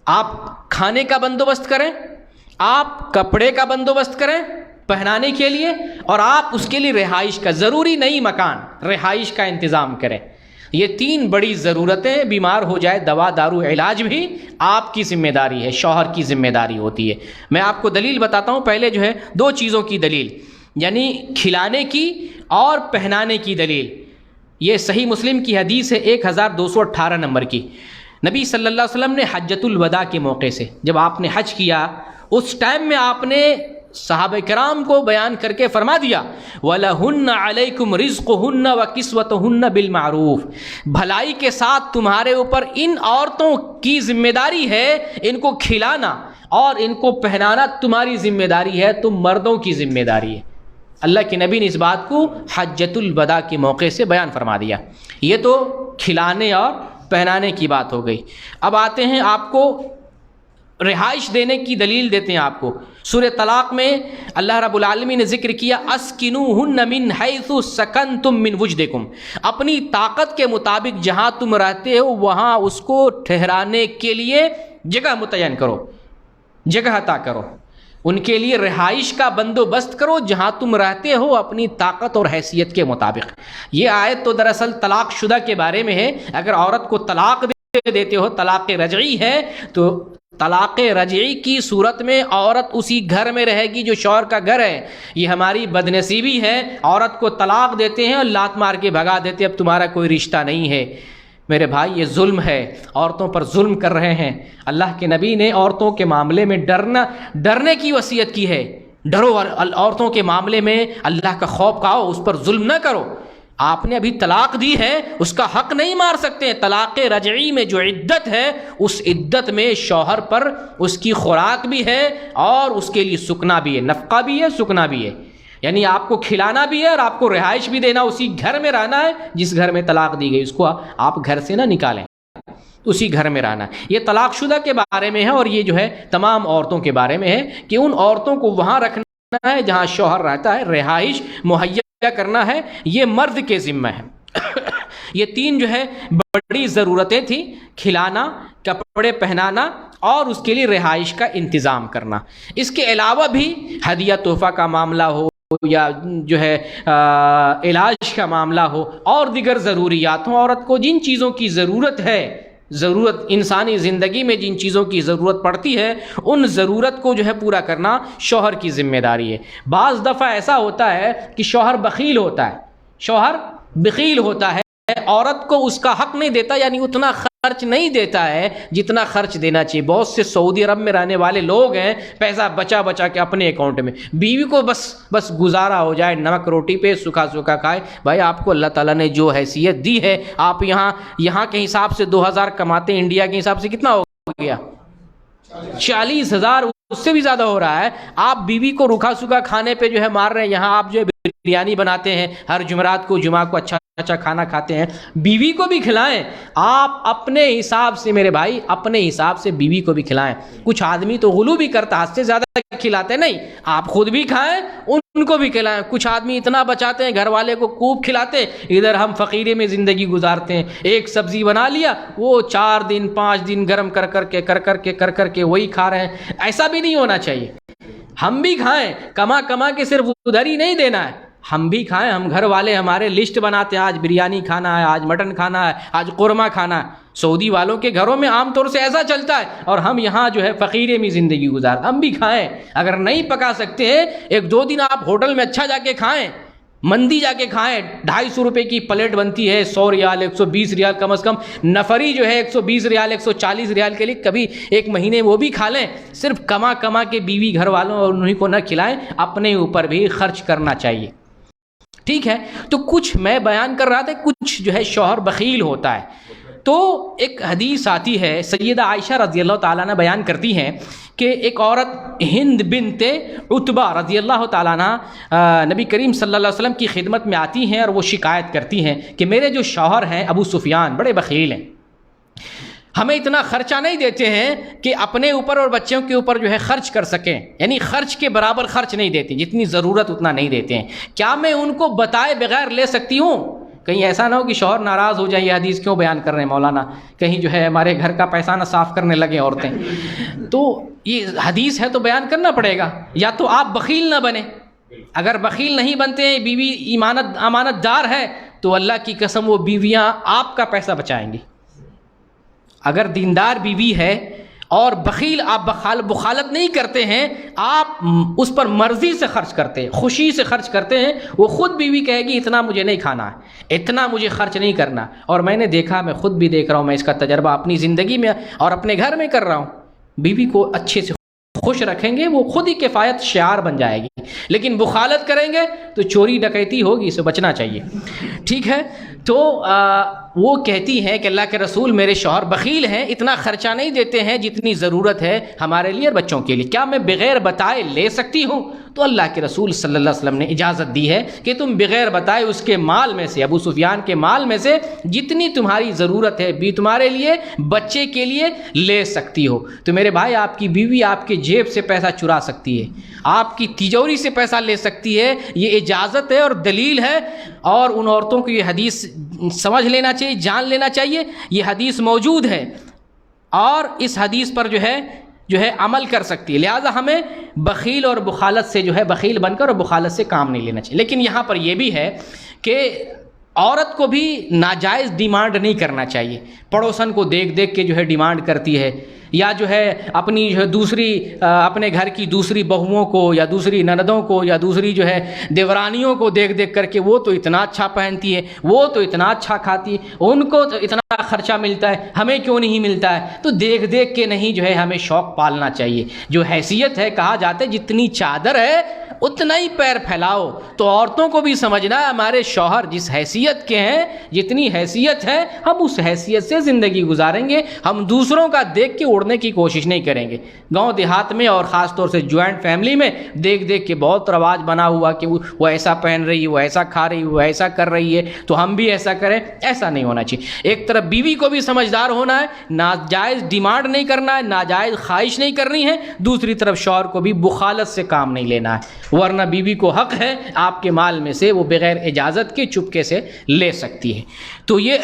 آپ کھانے کا بندوبست کریں، آپ کپڑے کا بندوبست کریں پہنانے کے لیے، اور آپ اس کے لیے رہائش کا، ضروری نہیں مکان، رہائش کا انتظام کریں۔ یہ 3 بڑی ضرورتیں، بیمار ہو جائے دوا دارو علاج بھی آپ کی ذمہ داری ہے، شوہر کی ذمہ داری ہوتی ہے۔ میں آپ کو دلیل بتاتا ہوں۔ پہلے جو ہے 2 چیزوں کی دلیل، یعنی کھلانے کی اور پہنانے کی دلیل۔ یہ صحیح مسلم کی حدیث ہے 1218 نمبر کی۔ نبی صلی اللہ علیہ وسلم نے حجۃ الوداع کے موقع سے، جب آپ نے حج کیا، اس ٹائم میں آپ نے صحابہ کرام کو بیان کر کے فرما دیا وَلَهُنَّ عَلَيْكُمْ رِزْقُهُنَّ وَكِسْوَتُهُنَّ بِالْمَعْرُوفِ، بھلائی کے ساتھ تمہارے اوپر ان عورتوں کی ذمہ داری ہے، ان کو کھلانا اور ان کو پہنانا تمہاری ذمہ داری ہے، تم مردوں کی ذمہ داری ہے۔ اللہ کے نبی نے اس بات کو حجۃ الوداع کے موقع سے بیان فرما دیا۔ یہ تو کھلانے اور پہنانے کی بات ہو گئی۔ اب آتے ہیں آپ کو رہائش دینے کی دلیل دیتے ہیں آپ کو۔ سورہ طلاق میں اللہ رب العالمین نے ذکر کیا اسکنوہن من حیث سکنتم من وجدکم، اپنی طاقت کے مطابق جہاں تم رہتے ہو وہاں اس کو ٹھہرانے کے لیے جگہ متعین کرو، جگہ عطا کرو، ان کے لیے رہائش کا بندوبست کرو جہاں تم رہتے ہو اپنی طاقت اور حیثیت کے مطابق۔ یہ آیت تو دراصل طلاق شدہ کے بارے میں ہے۔ اگر عورت کو طلاق دے دیتے ہو، طلاق رجعی ہے، تو طلاق رجعی کی صورت میں عورت اسی گھر میں رہے گی جو شوہر کا گھر ہے۔ یہ ہماری بدنصیبی ہے، عورت کو طلاق دیتے ہیں اور لات مار کے بھگا دیتے، اب تمہارا کوئی رشتہ نہیں ہے۔ میرے بھائی یہ ظلم ہے، عورتوں پر ظلم کر رہے ہیں۔ اللہ کے نبی نے عورتوں کے معاملے میں ڈرنے کی وصیت کی ہے۔ ڈرو، عورتوں کے معاملے میں اللہ کا خوف کھاؤ، اس پر ظلم نہ کرو۔ آپ نے ابھی طلاق دی ہے، اس کا حق نہیں مار سکتے۔ طلاق رجعی میں جو عدت ہے، اس عدت میں شوہر پر اس کی خوراک بھی ہے اور اس کے لیے سکنا بھی ہے، نفقہ بھی ہے، سکنا بھی ہے، یعنی آپ کو کھلانا بھی ہے اور آپ کو رہائش بھی دینا، اسی گھر میں رہنا ہے جس گھر میں طلاق دی گئی، اس کو آپ گھر سے نہ نکالیں، اسی گھر میں رہنا ہے۔ یہ طلاق شدہ کے بارے میں ہے، اور یہ جو ہے تمام عورتوں کے بارے میں ہے کہ ان عورتوں کو وہاں رکھنا ہے جہاں شوہر رہتا ہے، رہائش مہیا کرنا ہے، یہ مرد کے ذمہ ہے۔ یہ 3 جو ہے بڑی ضرورتیں تھیں، کھلانا، کپڑے پہنانا اور اس کے لیے رہائش کا انتظام کرنا۔ اس کے علاوہ بھی ہدیہ تحفہ کا معاملہ ہو یا جو ہے علاج کا معاملہ ہو اور دیگر ضروریات ہوں، عورت کو جن چیزوں کی ضرورت ہے، ضرورت انسانی زندگی میں جن چیزوں کی ضرورت پڑتی ہے، ان ضرورت کو جو ہے پورا کرنا شوہر کی ذمہ داری ہے۔ بعض دفعہ ایسا ہوتا ہے کہ شوہر بخیل ہوتا ہے، شوہر بخیل ہوتا ہے، عورت کو اس کا حق نہیں دیتا، یعنی اتنا خرچ نہیں دیتا ہے جتنا خرچ دینا چاہیے۔ بہت سے سعودی عرب میں رہنے والے لوگ ہیں، پیسہ بچا بچا کے اپنے اکاؤنٹ میں، بیوی کو بس گزارا ہو جائے، نمک روٹی پہ سکھا سکھا کھائے۔ بھائی آپ کو اللہ تعالیٰ نے جو حیثیت دی ہے، آپ یہاں کے حساب سے 2000 کماتے ہیں، انڈیا کے حساب سے کتنا ہو گیا؟ 40,000، اس سے بھی زیادہ ہو رہا ہے۔ آپ بیوی کو روکھا سکھا کھانے پہ جو ہے مار رہے ہیں۔ یہاں آپ جو ہے بریانی بناتے ہیں، ہر جمعرات کو جمعہ کو اچھا کھانا کھاتے ہیں، بیوی کو بھی کھلائیں۔ آپ اپنے حساب سے میرے بھائی، اپنے حساب سے بیوی کو بھی کھلائیں۔ کچھ آدمی تو غلو بھی کرتا، حد سے زیادہ کھلاتے نہیں، آپ خود بھی کھائیں، ان کو بھی کھلائیں۔ کچھ آدمی اتنا بچاتے ہیں، گھر والے کو خوب کھلاتے، ادھر ہم فقیری میں زندگی گزارتے ہیں۔ ایک سبزی بنا لیا، وہ 4 دن 5 دن گرم کر کر کے وہی کھا رہے ہیں۔ ایسا بھی نہیں ہونا چاہیے۔ ہم بھی کھائیں، کما کے صرف ادھر ہی نہیں دینا ہے، ہم بھی کھائیں۔ ہم گھر والے ہمارے لسٹ بناتے ہیں، آج بریانی کھانا ہے، آج مٹن کھانا ہے، آج قورمہ کھانا ہے۔ سعودی والوں کے گھروں میں عام طور سے ایسا چلتا ہے، اور ہم یہاں جو ہے فقیرے میں زندگی گزار۔ ہم بھی کھائیں، اگر نہیں پکا سکتے ہیں 1-2 دن آپ ہوٹل میں اچھا جا کے کھائیں، مندی جا کے کھائیں۔ 250 روپے کی پلیٹ بنتی ہے، 100 ریال 120 ریال کم از کم، نفری جو ہے 120 ریال 140 ریال کے لیے کبھی ایک مہینے وہ بھی کھا لیں۔ صرف کما کے بیوی گھر والوں اور انہیں کو نہ کھلائیں، اپنے اوپر بھی خرچ کرنا چاہیے۔ ٹھیک ہے، تو کچھ میں بیان کر رہا تھا، کچھ جو ہے شوہر بخیل ہوتا ہے. تو ایک حدیث آتی ہے، سیدہ عائشہ رضی اللہ تعالیٰ عنہ بیان کرتی ہیں کہ ایک عورت ہند بنت عتبہ رضی اللہ تعالیٰ عنہ نبی کریم صلی اللہ علیہ وسلم کی خدمت میں آتی ہیں اور وہ شکایت کرتی ہیں کہ میرے جو شوہر ہیں ابو سفیان بڑے بخیل ہیں، ہمیں اتنا خرچہ نہیں دیتے ہیں کہ اپنے اوپر اور بچوں کے اوپر جو ہے خرچ کر سکیں، یعنی خرچ کے برابر خرچ نہیں دیتے، جتنی ضرورت اتنا نہیں دیتے ہیں. کیا میں ان کو بتائے بغیر لے سکتی ہوں؟ کہیں ایسا نہ ہو کہ شوہر ناراض ہو جائے، یہ حدیث کیوں بیان کر رہے ہیں مولانا، کہیں جو ہے ہمارے گھر کا پیسہ نہ صاف کرنے لگے عورتیں. تو یہ حدیث ہے تو بیان کرنا پڑے گا. یا تو آپ بخیل نہ بنیں، اگر بخیل نہیں بنتے ہیں، بیوی امانت دار ہے، تو اللہ کی قسم وہ بیویاں آپ کا پیسہ بچائیں گی. اگر دیندار بیوی ہے اور بخیل آپ بخالت نہیں کرتے ہیں، آپ اس پر مرضی سے خرچ کرتے ہیں، خوشی سے خرچ کرتے ہیں، وہ خود بیوی کہے گی اتنا مجھے نہیں کھانا ہے، اتنا مجھے خرچ نہیں کرنا. اور میں نے دیکھا، میں خود بھی دیکھ رہا ہوں، میں اس کا تجربہ اپنی زندگی میں اور اپنے گھر میں کر رہا ہوں. بیوی کو اچھے سے خوش رکھیں گے، وہ خود ہی کفایت شعار بن جائے گی. لیکن بخالت کریں گے تو چوری ڈکیتی ہوگی، اسے بچنا چاہیے. ٹھیک ہے، تو وہ کہتی ہیں کہ اللہ کے رسول میرے شوہر بخیل ہیں، اتنا خرچہ نہیں دیتے ہیں جتنی ضرورت ہے ہمارے لیے اور بچوں کے لیے، کیا میں بغیر بتائے لے سکتی ہوں؟ تو اللہ کے رسول صلی اللہ علیہ وسلم نے اجازت دی ہے کہ تم بغیر بتائے اس کے مال میں سے، ابو سفیان کے مال میں سے جتنی تمہاری ضرورت ہے بھی تمہارے لیے بچے کے لیے لے سکتی ہو. تو میرے بھائی، آپ کی بیوی آپ کے جیب سے پیسہ چرا سکتی ہے، آپ کی تجوری سے پیسہ لے سکتی ہے، یہ اجازت ہے اور دلیل ہے. اور ان عورتوں کو یہ حدیث سمجھ لینا چاہیے، جان لینا چاہیے، یہ حدیث موجود ہے اور اس حدیث پر جو ہے عمل کر سکتی ہے. لہٰذا ہمیں بخیل اور بخالت سے جو ہے بخیل بن کر اور بخالت سے کام نہیں لینا چاہیے. لیکن یہاں پر یہ بھی ہے کہ عورت کو بھی ناجائز ڈیمانڈ نہیں کرنا چاہیے. پڑوسن کو دیکھ دیکھ کے جو ہے ڈیمانڈ کرتی ہے، یا جو ہے اپنی جو ہے دوسری اپنے گھر کی دوسری بہوؤں کو یا دوسری نندوں کو یا دوسری جو ہے دیورانیوں کو دیکھ دیکھ کر کے وہ تو اتنا اچھا پہنتی ہے، وہ تو اتنا اچھا کھاتی ہے، ان کو تو اتنا خرچہ ملتا ہے، ہمیں کیوں نہیں ملتا ہے؟ تو دیکھ دیکھ کے نہیں جو ہے ہمیں شوق پالنا چاہیے. جو حیثیت ہے، کہا جاتا ہے جتنی چادر ہے اتنا ہی پیر پھیلاؤ. تو عورتوں کو بھی سمجھنا ہے ہمارے شوہر جس حیثیت کے ہیں، جتنی حیثیت ہے ہم اس حیثیت سے زندگی گزاریں گے. ہم دوسروں کا دیکھ کے اڑنے کی کوشش نہیں کریں گے. گاؤں دیہات میں اور خاص طور سے جوائنٹ فیملی میں دیکھ دیکھ کے بہت رواج بنا ہوا کہ وہ ایسا پہن رہی ہے، وہ ایسا کھا رہی ہے، وہ ایسا کر رہی ہے تو ہم بھی ایسا کریں. ایسا نہیں ہونا چاہیے. ایک طرف بیوی کو بھی سمجھدار ہونا ہے، ناجائز ڈیمانڈ نہیں کرنا ہے، ناجائز خواہش نہیں کرنی ہے. دوسری طرف شوہر کو بھی بخالت سے کام نہیں لینا ہے، ورنہ بیوی کو حق ہے آپ کے مال میں سے وہ بغیر اجازت کے چپکے سے لے سکتی ہے. تو یہ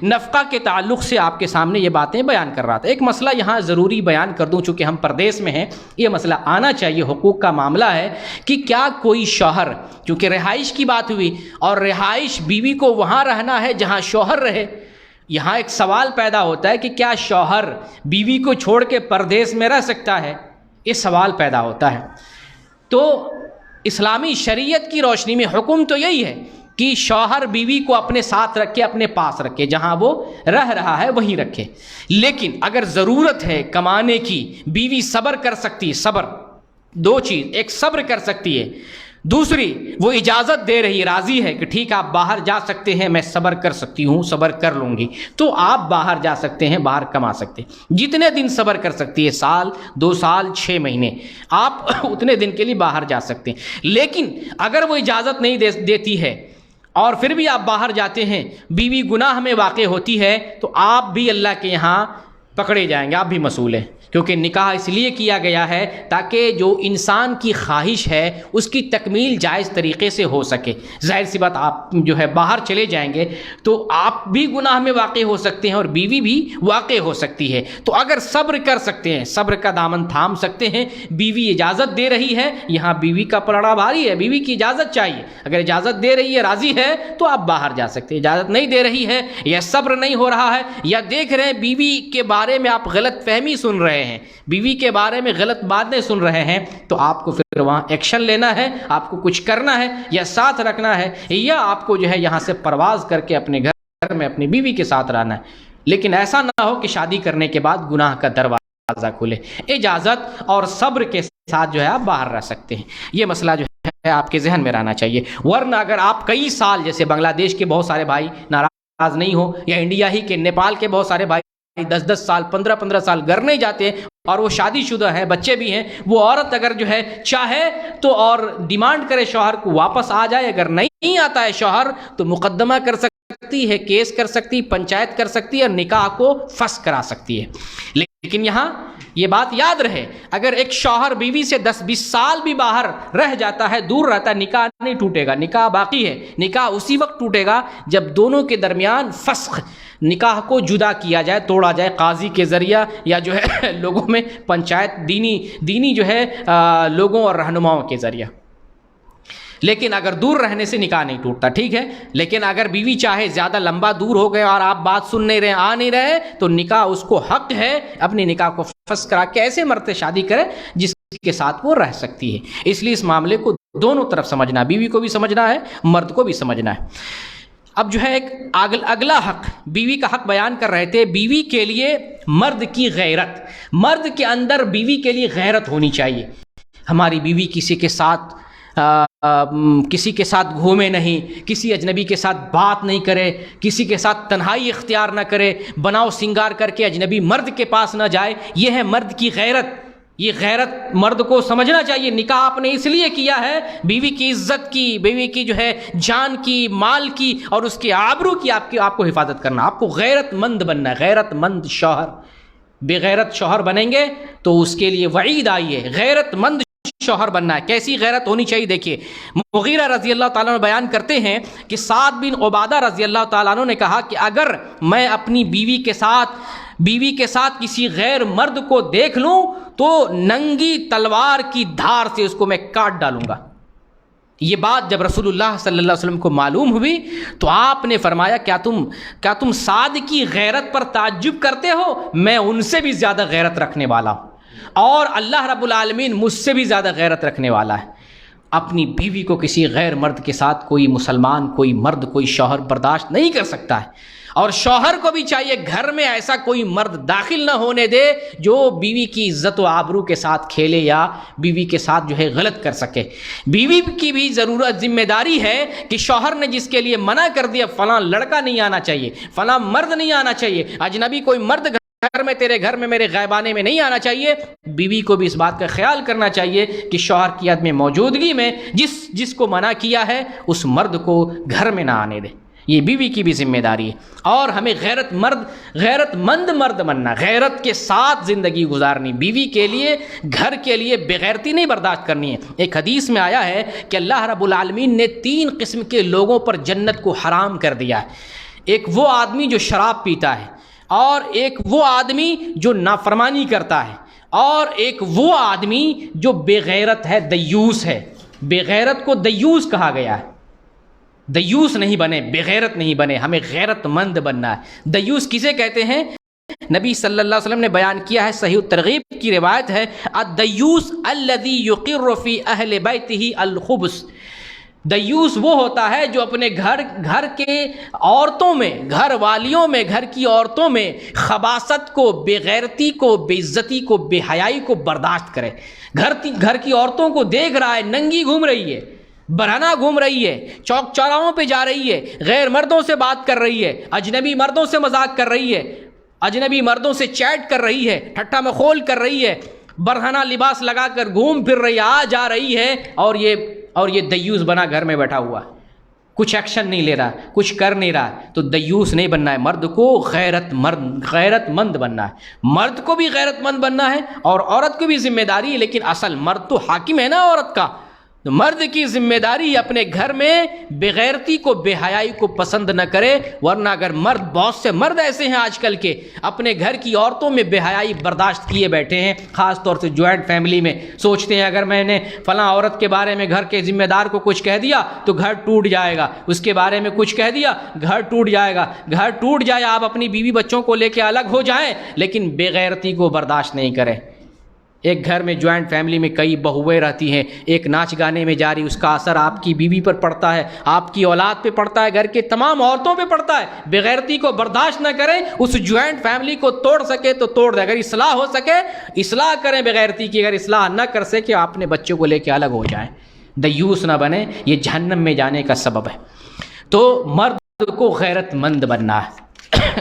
نفقہ کے تعلق سے آپ کے سامنے یہ باتیں بیان کر رہا تھا. ایک مسئلہ یہاں ضروری بیان کر دوں، چونکہ ہم پردیس میں ہیں، یہ مسئلہ آنا چاہیے، حقوق کا معاملہ ہے کہ کیا کوئی شوہر، چونکہ رہائش کی بات ہوئی اور رہائش بیوی کو وہاں رہنا ہے جہاں شوہر رہے، یہاں ایک سوال پیدا ہوتا ہے کہ کیا شوہر بیوی کو چھوڑ کے پردیس میں رہ سکتا ہے؟ یہ سوال پیدا ہوتا ہے. تو اسلامی شریعت کی روشنی میں حکم تو یہی ہے کہ شوہر بیوی کو اپنے ساتھ رکھے، اپنے پاس رکھے، جہاں وہ رہ رہا ہے وہیں رکھے. لیکن اگر ضرورت ہے کمانے کی، بیوی صبر کر سکتی ہے. صبر دو چیز، ایک صبر کر سکتی ہے، دوسری وہ اجازت دے رہی، راضی ہے کہ ٹھیک آپ باہر جا سکتے ہیں، میں صبر کر سکتی ہوں، صبر کر لوں گی، تو آپ باہر جا سکتے ہیں، باہر کما سکتے ہیں. جتنے دن صبر کر سکتی ہے، سال، 2 سال، 6 مہینے، آپ اتنے دن کے لیے باہر جا سکتے ہیں. لیکن اگر وہ اجازت نہیں دیتی ہے اور پھر بھی آپ باہر جاتے ہیں، بیوی گناہ میں واقع ہوتی ہے، تو آپ بھی اللہ کے یہاں پکڑے جائیں گے، آپ بھی مسئول ہیں. کیونکہ نکاح اس لیے کیا گیا ہے تاکہ جو انسان کی خواہش ہے اس کی تکمیل جائز طریقے سے ہو سکے. ظاہر سی بات، آپ جو ہے باہر چلے جائیں گے تو آپ بھی گناہ میں واقع ہو سکتے ہیں اور بیوی بھی واقع ہو سکتی ہے. تو اگر صبر کر سکتے ہیں، صبر کا دامن تھام سکتے ہیں، بیوی اجازت دے رہی ہے، یہاں بیوی کا پلڑا بھاری ہے، بیوی کی اجازت چاہیے. اگر اجازت دے رہی ہے، راضی ہے، تو آپ باہر جا سکتے ہیں. اجازت نہیں دے رہی ہے یا صبر نہیں ہو رہا ہے یا دیکھ رہے ہیں بیوی کے بارے میں آپ غلط فہمی سن رہے ہیں، بیوی کے بارے میں غلط باتیں سن رہے ہیں، تو آپ کو پھر وہاں ایکشن لینا ہے، آپ کو کچھ کرنا ہے، یا ساتھ رکھنا ہے، یا آپ کو جو ہے یہاں سے پرواز کر کے اپنے گھر میں اپنی بیوی کے ساتھ رہنا ہے. لیکن ایسا نہ ہو کہ شادی کرنے کے بعد گناہ کا دروازہ کھلے. اجازت اور صبر کے ساتھ جو ہے آپ باہر رہ سکتے ہیں. یہ مسئلہ جو ہے آپ کے ذہن میں رہنا چاہیے. ورنہ اگر آپ کئی سال، جیسے بنگلہ دیش کے بہت سارے بھائی ناراض نہیں ہو، یا انڈیا ہی کے، نیپال کے بہت سارے بھائی 10 سال 15 سال گھر نہیں جاتے اور وہ شادی شدہ ہے، بچے بھی ہیں، وہ عورت اگر جو ہے چاہے تو اور ڈیمانڈ کرے شوہر کو واپس آ جائے، اگر نہیں آتا ہے شوہر تو مقدمہ کر سکتی ہے، کیس کر سکتی، پنچایت کر سکتی ہے اور نکاح کو فسخ کرا سکتی ہے. لیکن یہاں یہ بات یاد رہے، اگر ایک شوہر بیوی سے 10-20 سال بھی باہر رہ جاتا ہے، دور رہتا ہے، نکاح نہیں ٹوٹے گا، نکاح باقی ہے. نکاح اسی وقت ٹوٹے گا جب دونوں کے درمیان فسخ، نکاح کو جدا کیا جائے، توڑا جائے قاضی کے ذریعہ، یا جو ہے لوگوں میں پنچایت، دینی جو ہے لوگوں اور رہنماؤں کے ذریعہ. لیکن اگر دور رہنے سے نکاح نہیں ٹوٹتا، ٹھیک ہے. لیکن اگر بیوی چاہے زیادہ لمبا دور ہو گئے اور آپ بات سن نہیں رہے، آ نہیں رہے، تو نکاح اس کو حق ہے اپنی نکاح کو فسخ کرا کے ایسے مرد سے شادی کرے جس کے ساتھ وہ رہ سکتی ہے. اس لیے اس معاملے کو دونوں طرف سمجھنا، بیوی کو بھی سمجھنا ہے، مرد کو بھی سمجھنا ہے. اب جو ہے ایک اگلا حق، بیوی کا حق بیان کر رہے تھے. بیوی کے لیے مرد کی غیرت، مرد کے اندر بیوی کے لیے غیرت ہونی چاہیے. ہماری بیوی کسی کے ساتھ گھومے نہیں، کسی اجنبی کے ساتھ بات نہیں کرے، کسی کے ساتھ تنہائی اختیار نہ کرے، بناؤ سنگار کر کے اجنبی مرد کے پاس نہ جائے. یہ ہے مرد کی غیرت. یہ غیرت مرد کو سمجھنا چاہیے. نکاح آپ نے اس لیے کیا ہے بیوی کی عزت کی، بیوی کی جو ہے جان کی، مال کی اور اس کے آبرو کی آپ کو حفاظت کرنا. آپ کو غیرت مند بننا ہے، غیرت مند شوہر. بے غیرت شوہر بنیں گے تو اس کے لیے وعید آئی ہے. غیرت مند شوہر بننا ہے. کیسی غیرت ہونی چاہیے دیکھیے. مغیرہ رضی اللہ تعالیٰ عنہ بیان کرتے ہیں کہ سعد بن عبادہ رضی اللہ تعالیٰ عنہ نے کہا کہ اگر میں اپنی بیوی کے ساتھ کسی غیر مرد کو دیکھ لوں تو ننگی تلوار کی دھار سے اس کو میں کاٹ ڈالوں گا. یہ بات جب رسول اللہ صلی اللہ علیہ وسلم کو معلوم ہوئی تو آپ نے فرمایا کیا تم سعد کی غیرت پر تعجب کرتے ہو؟ میں ان سے بھی زیادہ غیرت رکھنے والا ہوں اور اللہ رب العالمین مجھ سے بھی زیادہ غیرت رکھنے والا ہے. اپنی بیوی کو کسی غیر مرد کے ساتھ کوئی مسلمان، کوئی مرد، کوئی شوہر برداشت نہیں کر سکتا ہے. اور شوہر کو بھی چاہیے گھر میں ایسا کوئی مرد داخل نہ ہونے دے جو بیوی کی عزت و آبرو کے ساتھ کھیلے یا بیوی کے ساتھ جو ہے غلط کر سکے. بیوی کی بھی ضرورت، ذمہ داری ہے کہ شوہر نے جس کے لیے منع کر دیا فلاں لڑکا نہیں آنا چاہیے، فلاں مرد نہیں آنا چاہیے، اجنبی کوئی مرد تیرے گھر میں میرے غائبانے میں نہیں آنا چاہیے، بیوی کو بھی اس بات کا خیال کرنا چاہیے کہ شوہر کی عدم موجودگی میں جس کو منع کیا ہے اس مرد کو گھر میں نہ آنے دے. یہ بیوی کی بھی ذمہ داری ہے. اور ہمیں غیرت مند مرد بننا، غیرت کے ساتھ زندگی گزارنی. بیوی کے لیے، گھر کے لیے بغیرتی نہیں برداشت کرنی ہے. ایک حدیث میں آیا ہے کہ اللہ رب العالمین نے 3 قسم کے لوگوں پر جنت کو حرام کر دیا ہے. ایک وہ آدمی جو شراب پیتا ہے، اور ایک وہ آدمی جو نافرمانی کرتا ہے، اور ایک وہ آدمی جو بے غیرت ہے، دیوس ہے. بے غیرت کو دیوس کہا گیا ہے. دیوس نہیں بنے، بے غیرت نہیں بنے، ہمیں غیرت مند بننا ہے. دیوس کسے کہتے ہیں؟ نبی صلی اللہ علیہ وسلم نے بیان کیا ہے، صحیح الترغیب کی روایت ہے، الدیوس الذی یقر فی اہل بیتہ الخبث. دیوس وہ ہوتا ہے جو اپنے گھر کے عورتوں میں، گھر والیوں میں، گھر کی عورتوں میں خباثت کو، بے غیرتی کو، بے عزتی کو، بے حیائی کو برداشت کرے. گھر کی عورتوں کو دیکھ رہا ہے ننگی گھوم رہی ہے، برہنہ گھوم رہی ہے، چوک چوراہوں پہ جا رہی ہے، غیر مردوں سے بات کر رہی ہے، اجنبی مردوں سے مذاق کر رہی ہے، اجنبی مردوں سے چیٹ کر رہی ہے، ٹھٹا مخول کر رہی ہے، برہنہ لباس لگا کر گھوم پھر رہی ہے، آ جا رہی ہے، اور یہ دیوس بنا گھر میں بیٹھا ہوا ہے، کچھ ایکشن نہیں لے رہا، کچھ کر نہیں رہا. تو دیوس نہیں بننا ہے. مرد کو غیرت مند بننا ہے. مرد کو بھی غیرت مند بننا ہے اور عورت کو بھی ذمہ داری ہے. لیکن اصل مرد تو حاکم ہے نا عورت کا. تو مرد کی ذمہ داری اپنے گھر میں بغیرتی کو، بے حیائی کو پسند نہ کرے. ورنہ اگر بہت سے مرد ایسے ہیں آج کل کے اپنے گھر کی عورتوں میں بے حیائی برداشت کیے بیٹھے ہیں، خاص طور سے جوائنٹ فیملی میں. سوچتے ہیں اگر میں نے فلاں عورت کے بارے میں گھر کے ذمہ دار کو کچھ کہہ دیا تو گھر ٹوٹ جائے گا، اس کے بارے میں کچھ کہہ دیا گھر ٹوٹ جائے گا. گھر ٹوٹ جائے، آپ اپنی بیوی بچوں کو لے کے الگ ہو جائیں لیکن بے غیرتی کو برداشت نہیں کریں. ایک گھر میں جوائنٹ فیملی میں کئی بہویں رہتی ہیں، ایک ناچ گانے میں جاری، اس کا اثر آپ کی بیوی پر پڑتا ہے، آپ کی اولاد پہ پڑتا ہے، گھر کے تمام عورتوں پہ پڑتا ہے. بغیرتی کو برداشت نہ کریں. اس جوائنٹ فیملی کو توڑ سکے تو توڑ دیں، اگر اصلاح ہو سکے اصلاح کریں بغیرتی کی، اگر اصلاح نہ کر سکے اپنے بچوں کو لے کے الگ ہو جائیں. دیوس نہ بنے، یہ جہنم میں جانے کا سبب ہے۔ تو مرد کو غیرت مند بننا ہے۔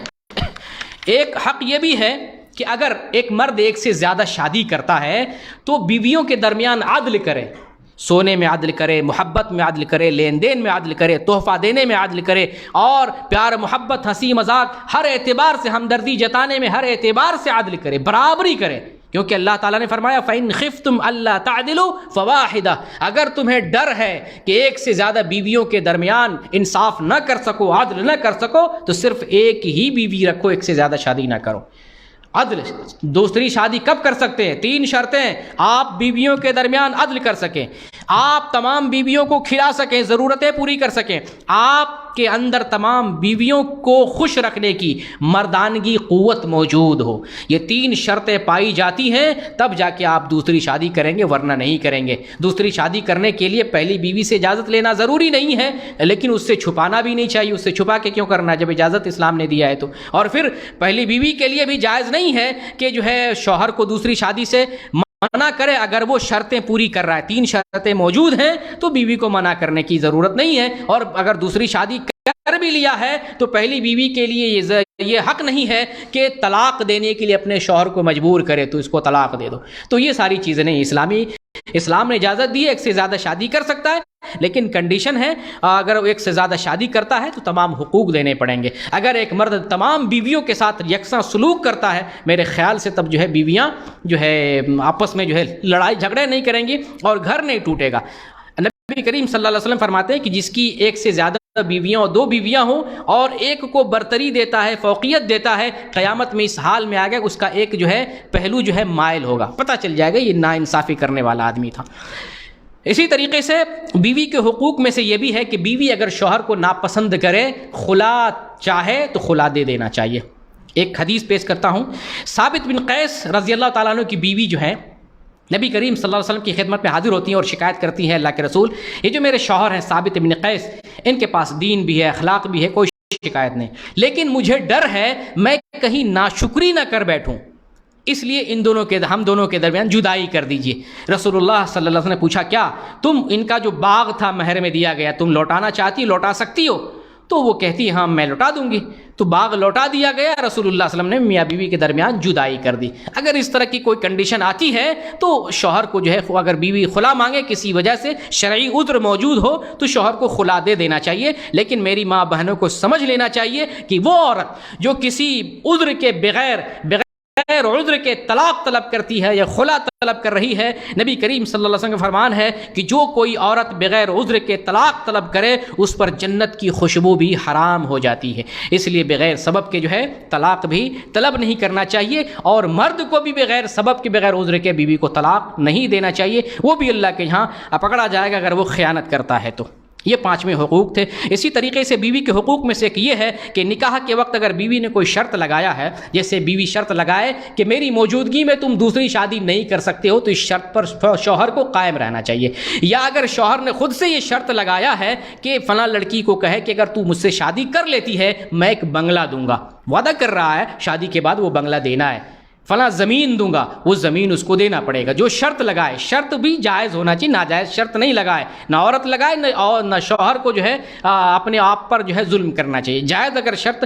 ایک حق یہ بھی ہے کہ اگر ایک مرد ایک سے زیادہ شادی کرتا ہے تو بیویوں کے درمیان عدل کرے، سونے میں عدل کرے، محبت میں عدل کرے، لین دین میں عدل کرے، تحفہ دینے میں عدل کرے، اور پیار محبت، ہنسی مذاق، ہر اعتبار سے ہمدردی جتانے میں ہر اعتبار سے عدل کرے، برابری کرے، کیونکہ اللہ تعالیٰ نے فرمایا فَإِنْ خِفْتُمْ أَلَّا تَعْدِلُوا فَوَاحِدَةً، اگر تمہیں ڈر ہے کہ ایک سے زیادہ بیویوں کے درمیان انصاف نہ کر سکو، عدل نہ کر سکو، تو صرف ایک ہی بیوی رکھو، ایک سے زیادہ شادی نہ کرو۔ عدل دوسری شادی کب کر سکتے ہیں؟ 3 شرطیں: آپ بیویوں کے درمیان عدل کر سکیں، آپ تمام بیویوں کو کھلا سکیں، ضرورتیں پوری کر سکیں، آپ کے اندر تمام بیویوں کو خوش رکھنے کی مردانگی قوت موجود ہو۔ یہ 3 شرطیں پائی جاتی ہیں تب جا کے آپ دوسری شادی کریں گے، ورنہ نہیں کریں گے۔ دوسری شادی کرنے کے لیے پہلی بیوی سے اجازت لینا ضروری نہیں ہے، لیکن اس سے چھپانا بھی نہیں چاہیے۔ اس سے چھپا کے کیوں کرنا جب اجازت اسلام نے دیا ہے تو؟ اور پھر پہلی بیوی کے لیے بھی جائز نہیں ہے کہ جو ہے شوہر کو دوسری شادی سے منع کرے اگر وہ شرطیں پوری کر رہا ہے۔ 3 شرطیں موجود ہیں تو بیوی کو منع کرنے کی ضرورت نہیں ہے، اور اگر دوسری شادی کر بھی لیا ہے تو پہلی بیوی کے لیے یہ حق نہیں ہے کہ طلاق دینے کے لیے اپنے شوہر کو مجبور کرے تو اس کو طلاق دے دو۔ تو یہ ساری چیزیں نہیں، اسلام نے اجازت دی ہے، ایک سے زیادہ شادی کر سکتا ہے، لیکن کنڈیشن ہے اگر وہ ایک سے زیادہ شادی کرتا ہے تو تمام حقوق دینے پڑیں گے۔ اگر ایک مرد تمام بیویوں کے ساتھ یکساں سلوک کرتا ہے میرے خیال سے تب جو ہے بیویاں جو ہے آپس میں جو ہے لڑائی جھگڑے نہیں کریں گی اور گھر نہیں ٹوٹے گا۔ نبی کریم صلی اللہ علیہ وسلم فرماتے ہیں کہ جس کی ایک سے زیادہ بیویاں اور 2 بیویاں ہوں اور ایک کو برتری دیتا ہے، فوقیت دیتا ہے، قیامت میں اس حال میں آ گیا اس کا ایک جو ہے پہلو جو ہے مائل ہوگا، پتہ چل جائے گا یہ ناانصافی کرنے والا آدمی تھا۔ اسی طریقے سے بیوی کے حقوق میں سے یہ بھی ہے کہ بیوی اگر شوہر کو ناپسند کرے، خلا چاہے تو خلا دے دینا چاہیے۔ ایک حدیث پیش کرتا ہوں، ثابت بن قیس رضی اللہ تعالیٰ عنہ کی بیوی جو ہے نبی کریم صلی اللہ علیہ وسلم کی خدمت میں حاضر ہوتی ہیں اور شکایت کرتی ہیں، اللہ کے رسول یہ جو میرے شوہر ہیں ثابت بن قیس، ان کے پاس دین بھی ہے، اخلاق بھی ہے، کوئی شکایت نہیں، لیکن مجھے ڈر ہے میں کہیں ناشکری نہ کر بیٹھوں، اس لیے ہم دونوں کے درمیان جدائی کر دیجئے۔ رسول اللہ صلی اللہ علیہ وسلم نے پوچھا کیا تم ان کا جو باغ تھا مہر میں دیا گیا تم لوٹانا چاہتی، لوٹا سکتی ہو؟ تو وہ کہتی ہاں میں لوٹا دوں گی، تو باغ لوٹا دیا گیا۔ رسول اللہ صلی اللہ علیہ وسلم نے میاں بیوی کے درمیان جدائی کر دی۔ اگر اس طرح کی کوئی کنڈیشن آتی ہے تو شوہر کو جو ہے اگر بیوی خلا مانگے کسی وجہ سے شرعی عذر موجود ہو تو شوہر کو خلا دے دینا چاہیے، لیکن میری ماں بہنوں کو سمجھ لینا چاہیے کہ وہ عورت جو کسی عذر کے بغیر عذر کے طلاق طلب کرتی ہے یا خلا طلب کر رہی ہے، نبی کریم صلی اللہ علیہ وسلم کا فرمان ہے کہ جو کوئی عورت بغیر عذر کے طلاق طلب کرے اس پر جنت کی خوشبو بھی حرام ہو جاتی ہے۔ اس لیے بغیر سبب کے جو ہے طلاق بھی طلب نہیں کرنا چاہیے، اور مرد کو بھی بغیر سبب کے بغیر عذر کے بیوی کو طلاق نہیں دینا چاہیے، وہ بھی اللہ کے یہاں پکڑا جائے گا اگر وہ خیانت کرتا ہے تو۔ یہ 5ویں حقوق تھے۔ اسی طریقے سے بیوی کے حقوق میں سے ایک یہ ہے کہ نکاح کے وقت اگر بیوی نے کوئی شرط لگایا ہے، جیسے بیوی شرط لگائے کہ میری موجودگی میں تم دوسری شادی نہیں کر سکتے ہو، تو اس شرط پر شوہر کو قائم رہنا چاہیے۔ یا اگر شوہر نے خود سے یہ شرط لگایا ہے کہ فلاں لڑکی کو کہے کہ اگر تو مجھ سے شادی کر لیتی ہے میں ایک بنگلہ دوں گا، وعدہ کر رہا ہے شادی کے بعد وہ بنگلہ دینا ہے، فلاں زمین دوں گا، وہ زمین اس کو دینا پڑے گا۔ جو شرط لگائے، شرط بھی جائز ہونا چاہیے، ناجائز شرط نہیں لگائے، نہ عورت لگائے نہ شوہر کو جو ہے اپنے آپ پر جو ہے ظلم کرنا چاہیے۔ جائز اگر شرط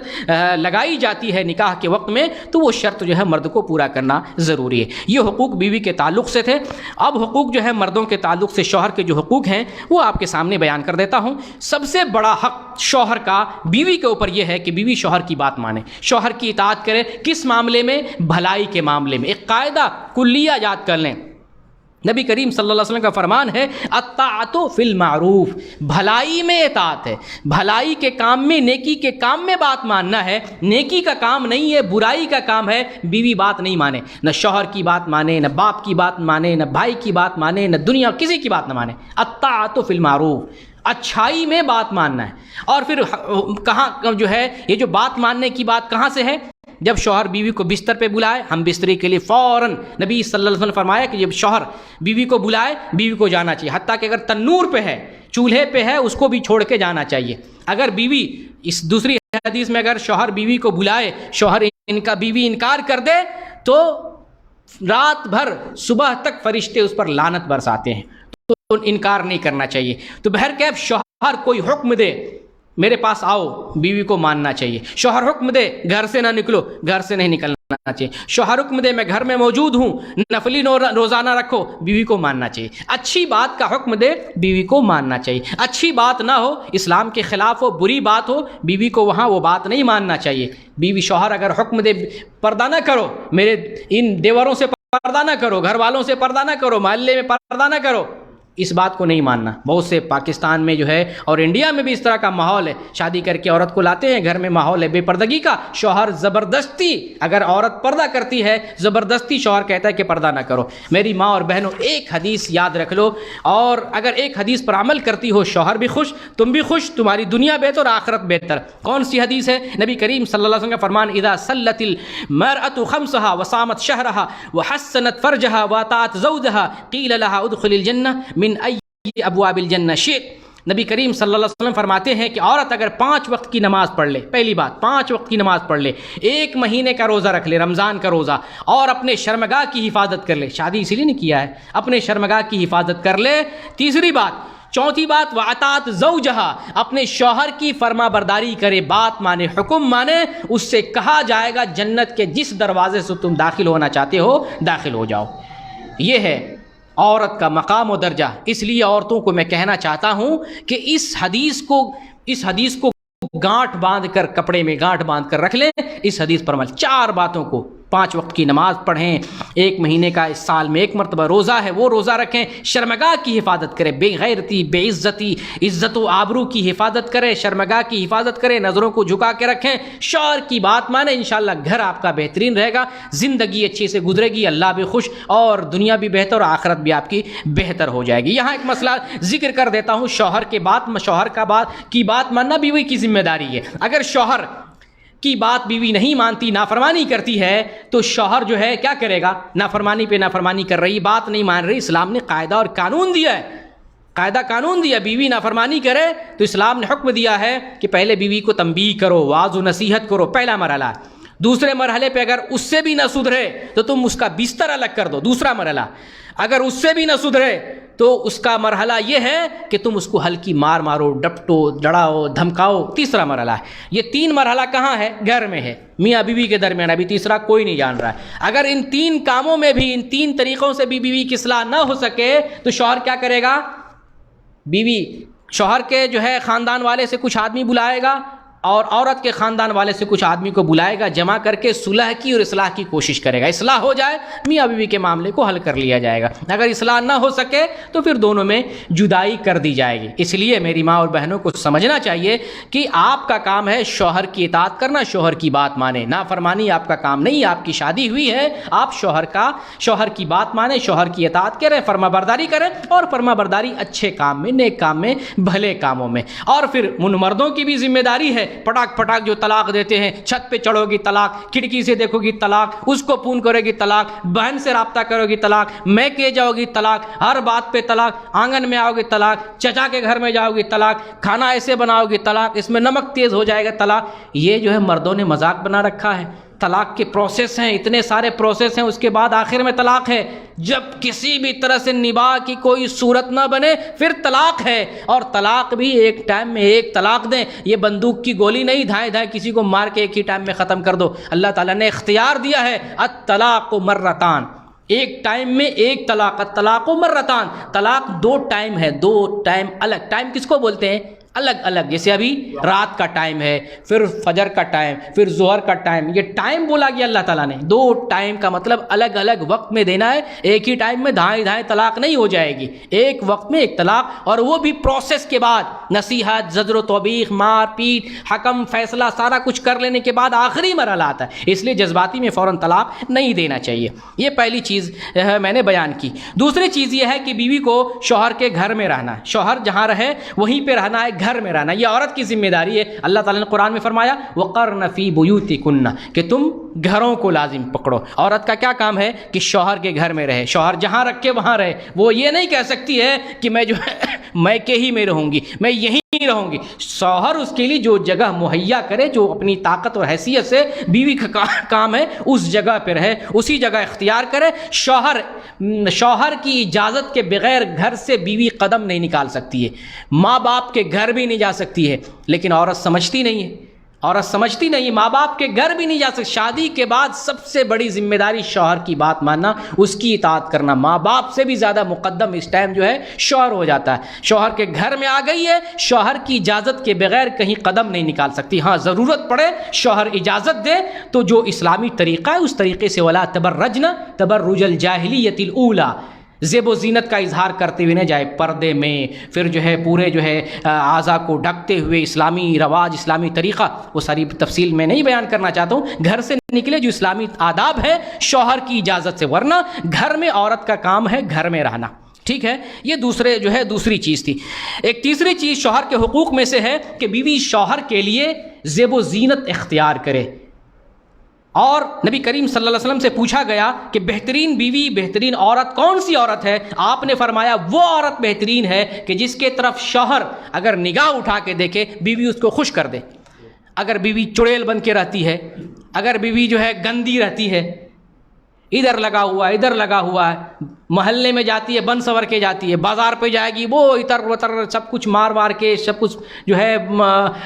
لگائی جاتی ہے نکاح کے وقت میں تو وہ شرط جو ہے مرد کو پورا کرنا ضروری ہے۔ یہ حقوق بیوی کے تعلق سے تھے۔ اب حقوق جو ہے مردوں کے تعلق سے شوہر کے جو حقوق ہیں وہ آپ کے سامنے بیان کر دیتا ہوں۔ سب سے بڑا حق شوہر کا بیوی کے اوپر یہ ہے کہ بیوی شوہر کی بات مانے، شوہر کی اطاعت کرے۔ کس معاملے میں؟ بھلائی کے معاملے میں۔ ایک قاعدہ کلیہ یاد کر لیں، نبی کریم صلی اللہ علیہ وسلم کا فرمان ہے الطاعۃ فی المعروف، بھلائی میں اطاعت ہے، بھلائی کے کام میں، نیکی کے کام میں بات ماننا ہے۔ نیکی کا کام نہیں ہے، برائی کا کام ہے۔ بیوی بات نہیں مانے، نہ شوہر کی بات مانے، نہ باپ کی بات مانے، نہ بھائی کی بات مانے، نہ دنیا کسی کی بات نہ مانے۔ الطاعۃ فی المعروف، اچھائی میں بات ماننا ہے۔ اور پھر کہاں جو ہے یہ جو بات ماننے کی بات کہاں سے ہے؟ جب شوہر بیوی کو بستر پہ بلائے، ہم بستری کے لیے فوراً، نبی صلی اللہ علیہ وسلم نے فرمایا کہ جب شوہر بیوی کو بلائے بیوی کو جانا چاہیے، حتیٰ کہ اگر تنور پہ ہے، چولہے پہ ہے، اس کو بھی چھوڑ کے جانا چاہیے۔ اگر بیوی اس دوسری حدیث میں اگر شوہر بیوی کو بلائے، شوہر بیوی انکار کر دے تو رات بھر صبح تک فرشتے اس پر لعنت برساتے ہیں۔ انکار نہیں کرنا چاہیے۔ تو بہرکیف شوہر کوئی حکم دے میرے پاس آؤ، بیوی کو ماننا چاہیے۔ شوہر حکم دے گھر سے نہ نکلو، گھر سے نہیں نکلنا چاہیے۔ شوہر حکم دے میں گھر میں موجود ہوں، نفلی روزانہ رکھو، بیوی کو ماننا چاہیے۔ اچھی بات کا حکم دے، بیوی کو ماننا چاہیے۔ اچھی بات نہ ہو، اسلام کے خلاف ہو، بری بات ہو، بیوی کو وہاں وہ بات نہیں ماننا چاہیے۔ بیوی شوہر اگر حکم دے پردہ نہ کرو، میرے ان دیوروں سے پردہ نہ کرو، گھر والوں سے پردہ نہ کرو، محلے میں پردہ نہ کرو، اس بات کو نہیں ماننا۔ بہت سے پاکستان میں جو ہے اور انڈیا میں بھی اس طرح کا ماحول ہے، شادی کر کے عورت کو لاتے ہیں، گھر میں ماحول ہے بے پردگی کا، شوہر زبردستی، اگر عورت پردہ کرتی ہے زبردستی شوہر کہتا ہے کہ پردہ نہ کرو۔ میری ماں اور بہنوں، ایک حدیث یاد رکھ لو، اور اگر ایک حدیث پر عمل کرتی ہو، شوہر بھی خوش، تم بھی خوش، تمہاری دنیا بہتر، آخرت بہتر۔ کون سی حدیث ہے؟ نبی کریم صلی اللہ علیہ وسلم کا فرمان، اذا صلت المرأة خمسها وصامت شهرها وحسنت فرجها واطاعت زوجها قیل لها ادخل الجنہ من ای ابواب الجنہ شئت۔ نبی کریم صلی اللہ علیہ وسلم فرماتے ہیں کہ عورت اگر 5 وقت کی نماز پڑھ لے، پہلی بات 5 وقت کی نماز پڑھ لے، 1 مہینے کا روزہ رکھ لے، رمضان کا روزہ، اور اپنے شرمگاہ کی حفاظت کر لے، شادی اسی لیے نہیں کیا ہے، اپنے شرمگاہ کی حفاظت کر لے۔ تیسری بات، چوتھی بات، وَأَطَاعَتْ زَوْجَهَا، اپنے شوہر کی فرما برداری کرے، بات مانے، حکم مانے، اس سے کہا جائے گا جنت کے جس دروازے سے تم داخل ہونا چاہتے ہو داخل ہو جاؤ۔ یہ ہے عورت کا مقام و درجہ۔ اس لیے عورتوں کو میں کہنا چاہتا ہوں کہ اس حدیث کو گانٹھ باندھ کر، کپڑے میں گانٹھ باندھ کر رکھ لیں، اس حدیث پر عمل۔ 4 باتوں کو، 5 وقت کی نماز پڑھیں، 1 مہینے کا اس سال میں 1 مرتبہ روزہ ہے وہ روزہ رکھیں، شرمگاہ کی حفاظت کریں، بے غیرتی، بے عزتی، عزت و آبرو کی حفاظت کریں، شرمگاہ کی حفاظت کریں، نظروں کو جھکا کے رکھیں، شوہر کی بات مانیں، انشاءاللہ گھر آپ کا بہترین رہے گا، زندگی اچھی سے گزرے گی، اللہ بھی خوش، اور دنیا بھی بہتر اور آخرت بھی آپ کی بہتر ہو جائے گی۔ یہاں ایک مسئلہ ذکر کر دیتا ہوں، شوہر کی بات ماننا بیوی کی ذمہ داری ہے۔ اگر شوہر کی بات بیوی نہیں مانتی، نافرمانی کرتی ہے، تو شوہر جو ہے کیا کرے گا؟ نافرمانی پہ نافرمانی کر رہی، بات نہیں مان رہی، اسلام نے قاعدہ اور قانون دیا ہے، قانون دیا، بیوی نافرمانی کرے تو اسلام نے حکم دیا ہے کہ پہلے بیوی کو تنبیہ کرو، واعظ و نصیحت کرو، پہلا مرحلہ۔ دوسرے مرحلے پہ اگر اس سے بھی نہ سدھرے تو تم اس کا بستر الگ کر دو، دوسرا مرحلہ۔ اگر اس سے بھی نہ سدھرے تو اس کا مرحلہ یہ ہے کہ تم اس کو ہلکی مار مارو، ڈپٹو، ڈڑاؤ، دھمکاؤ، تیسرا مرحلہ ہے۔ یہ 3 مرحلہ کہاں ہے؟ گھر میں ہے، میاں بیوی کے درمیان، ابھی تیسرا کوئی نہیں جان رہا ہے۔ اگر ان 3 کاموں میں بھی، ان 3 طریقوں سے بھی بیوی کی اصلاح نہ ہو سکے تو شوہر کیا کرے گا؟ بیوی شوہر کے جو ہے خاندان والے سے کچھ آدمی بلائے گا، اور عورت کے خاندان والے سے کچھ آدمی کو بلائے گا، جمع کر کے صلح کی اور اصلاح کی کوشش کرے گا، اصلاح ہو جائے، میاں بیوی کے معاملے کو حل کر لیا جائے گا۔ اگر اصلاح نہ ہو سکے تو پھر دونوں میں جدائی کر دی جائے گی۔ اس لیے میری ماں اور بہنوں کو سمجھنا چاہیے کہ آپ کا کام ہے شوہر کی اطاعت کرنا، شوہر کی بات مانے، نافرمانی آپ کا کام نہیں۔ آپ کی شادی ہوئی ہے، آپ شوہر کی بات مانیں، شوہر کی اطاعت کریں، فرما برداری کریں، اور فرما برداری اچھے کام میں، نیک کام میں، بھلے کاموں میں۔ اور پھر ان مردوں کی بھی ذمہ داری ہے، پٹاک جو طلاق دیتے ہیں، چھت پہ چڑھو گی طلاق، کھڑکی سے دیکھو گی طلاق، اس کو فون کرو گی طلاق، بہن سے رابطہ کرو گی طلاق، میں کے جاؤ گی طلاق، ہر بات پہ طلاق، آنگن میں آؤ گی طلاق، چچا کے گھر میں جاؤ گی طلاق، کھانا ایسے بناؤ گی طلاق، اس میں نمک تیز ہو جائے گا طلاق۔ یہ جو ہے مردوں نے مذاق بنا رکھا ہے۔ طلاق کے پروسیس ہیں، اتنے سارے پروسیس ہیں، اس کے بعد آخر میں طلاق ہے۔ جب کسی بھی طرح سے نباہ کی کوئی صورت نہ بنے پھر طلاق ہے، اور طلاق بھی ایک ٹائم میں ایک طلاق دیں، یہ بندوق کی گولی نہیں، دھائیں کسی کو مار کے ایک ہی ٹائم میں ختم کر دو۔ اللہ تعالیٰ نے اختیار دیا ہے، الطلاق مرتان، ایک ٹائم میں ایک طلاق، الطلاق مرتان، طلاق 2 ٹائم ہے، 2 ٹائم الگ۔ ٹائم کس کو بولتے ہیں؟ الگ الگ، جیسے ابھی رات کا ٹائم ہے، پھر فجر کا ٹائم، پھر ظہر کا ٹائم، یہ ٹائم بولا گیا اللہ تعالیٰ نے۔ 2 ٹائم کا مطلب الگ الگ وقت میں دینا ہے، ایک ہی ٹائم میں دھائیں طلاق نہیں ہو جائے گی، ایک وقت میں ایک طلاق، اور وہ بھی پروسیس کے بعد، نصیحت، زجر و توبیخ، مار پیٹ، حکم، فیصلہ، سارا کچھ کر لینے کے بعد آخری مرحلہ آتا ہے۔ اس لیے جذباتی میں فوراً طلاق نہیں دینا چاہیے۔ یہ پہلی چیز میں نے بیان کی۔ دوسری چیز یہ ہے کہ بیوی کو شوہر کے گھر میں رہنا ہے، شوہر جہاں رہے وہیں پہ رہنا ہے، گھر میں رہنا، یہ عورت کی ذمہ داری ہے۔ اللہ تعالیٰ نے قرآن میں فرمایا وَقَرْنَ فِي بُيُوتِكُنَّ، کہ تم گھروں کو لازم پکڑو۔ عورت کا کیا کام ہے کہ شوہر کے گھر میں رہے، شوہر جہاں رکھے وہاں رہے۔ وہ یہ نہیں کہہ سکتی ہے کہ میں جو ہے میں کے ہی میں رہوں گی، میں یہیں نہیں رہوں گی۔ شوہر اس کے لیے جو جگہ مہیا کرے، جو اپنی طاقت اور حیثیت سے بیوی کا کام ہے اس جگہ پہ رہے، اسی جگہ اختیار کرے۔ شوہر کی اجازت کے بغیر گھر سے بیوی قدم نہیں نکال سکتی ہے، ماں باپ کے گھر بھی نہیں جا سکتی ہے، لیکن عورت سمجھتی نہیں ہے، ماں باپ کے گھر بھی نہیں جا سکتی۔ شادی کے بعد سب سے بڑی ذمہ داری شوہر کی بات ماننا، اس کی اطاعت کرنا، ماں باپ سے بھی زیادہ مقدم اس ٹائم جو ہے شوہر ہو جاتا ہے۔ شوہر کے گھر میں آ گئی ہے، شوہر کی اجازت کے بغیر کہیں قدم نہیں نکال سکتی۔ ہاں ضرورت پڑے شوہر اجازت دے تو جو اسلامی طریقہ ہے اس طریقے سے ولا تبرجن تبرج الجاہلیۃ الاولی، زیب و زینت کا اظہار کرتے ہوئے نہ جائے، پردے میں، پھر جو ہے پورے جو ہے اعضاء کو ڈھکتے ہوئے، اسلامی رواج، اسلامی طریقہ، وہ ساری تفصیل میں نہیں بیان کرنا چاہتا ہوں۔ گھر سے نکلے جو اسلامی آداب ہے شوہر کی اجازت سے، ورنہ گھر میں عورت کا کام ہے گھر میں رہنا، ٹھیک ہے۔ یہ دوسری چیز تھی۔ ایک تیسری چیز شوہر کے حقوق میں سے ہے کہ بیوی شوہر کے لیے زیب و زینت اختیار کرے۔ اور نبی کریم صلی اللہ علیہ وسلم سے پوچھا گیا کہ بہترین بیوی، بہترین عورت کون سی عورت ہے؟ آپ نے فرمایا وہ عورت بہترین ہے کہ جس کے طرف شوہر اگر نگاہ اٹھا کے دیکھے بیوی اس کو خوش کر دے۔ اگر بیوی چڑیل بن کے رہتی ہے، اگر بیوی جو ہے گندی رہتی ہے، ادھر لگا ہوا ہے، محلے میں جاتی ہے بن سور کے جاتی ہے، بازار پہ جائے گی وہ اتر وتر سب کچھ مار کے سب کچھ جو ہے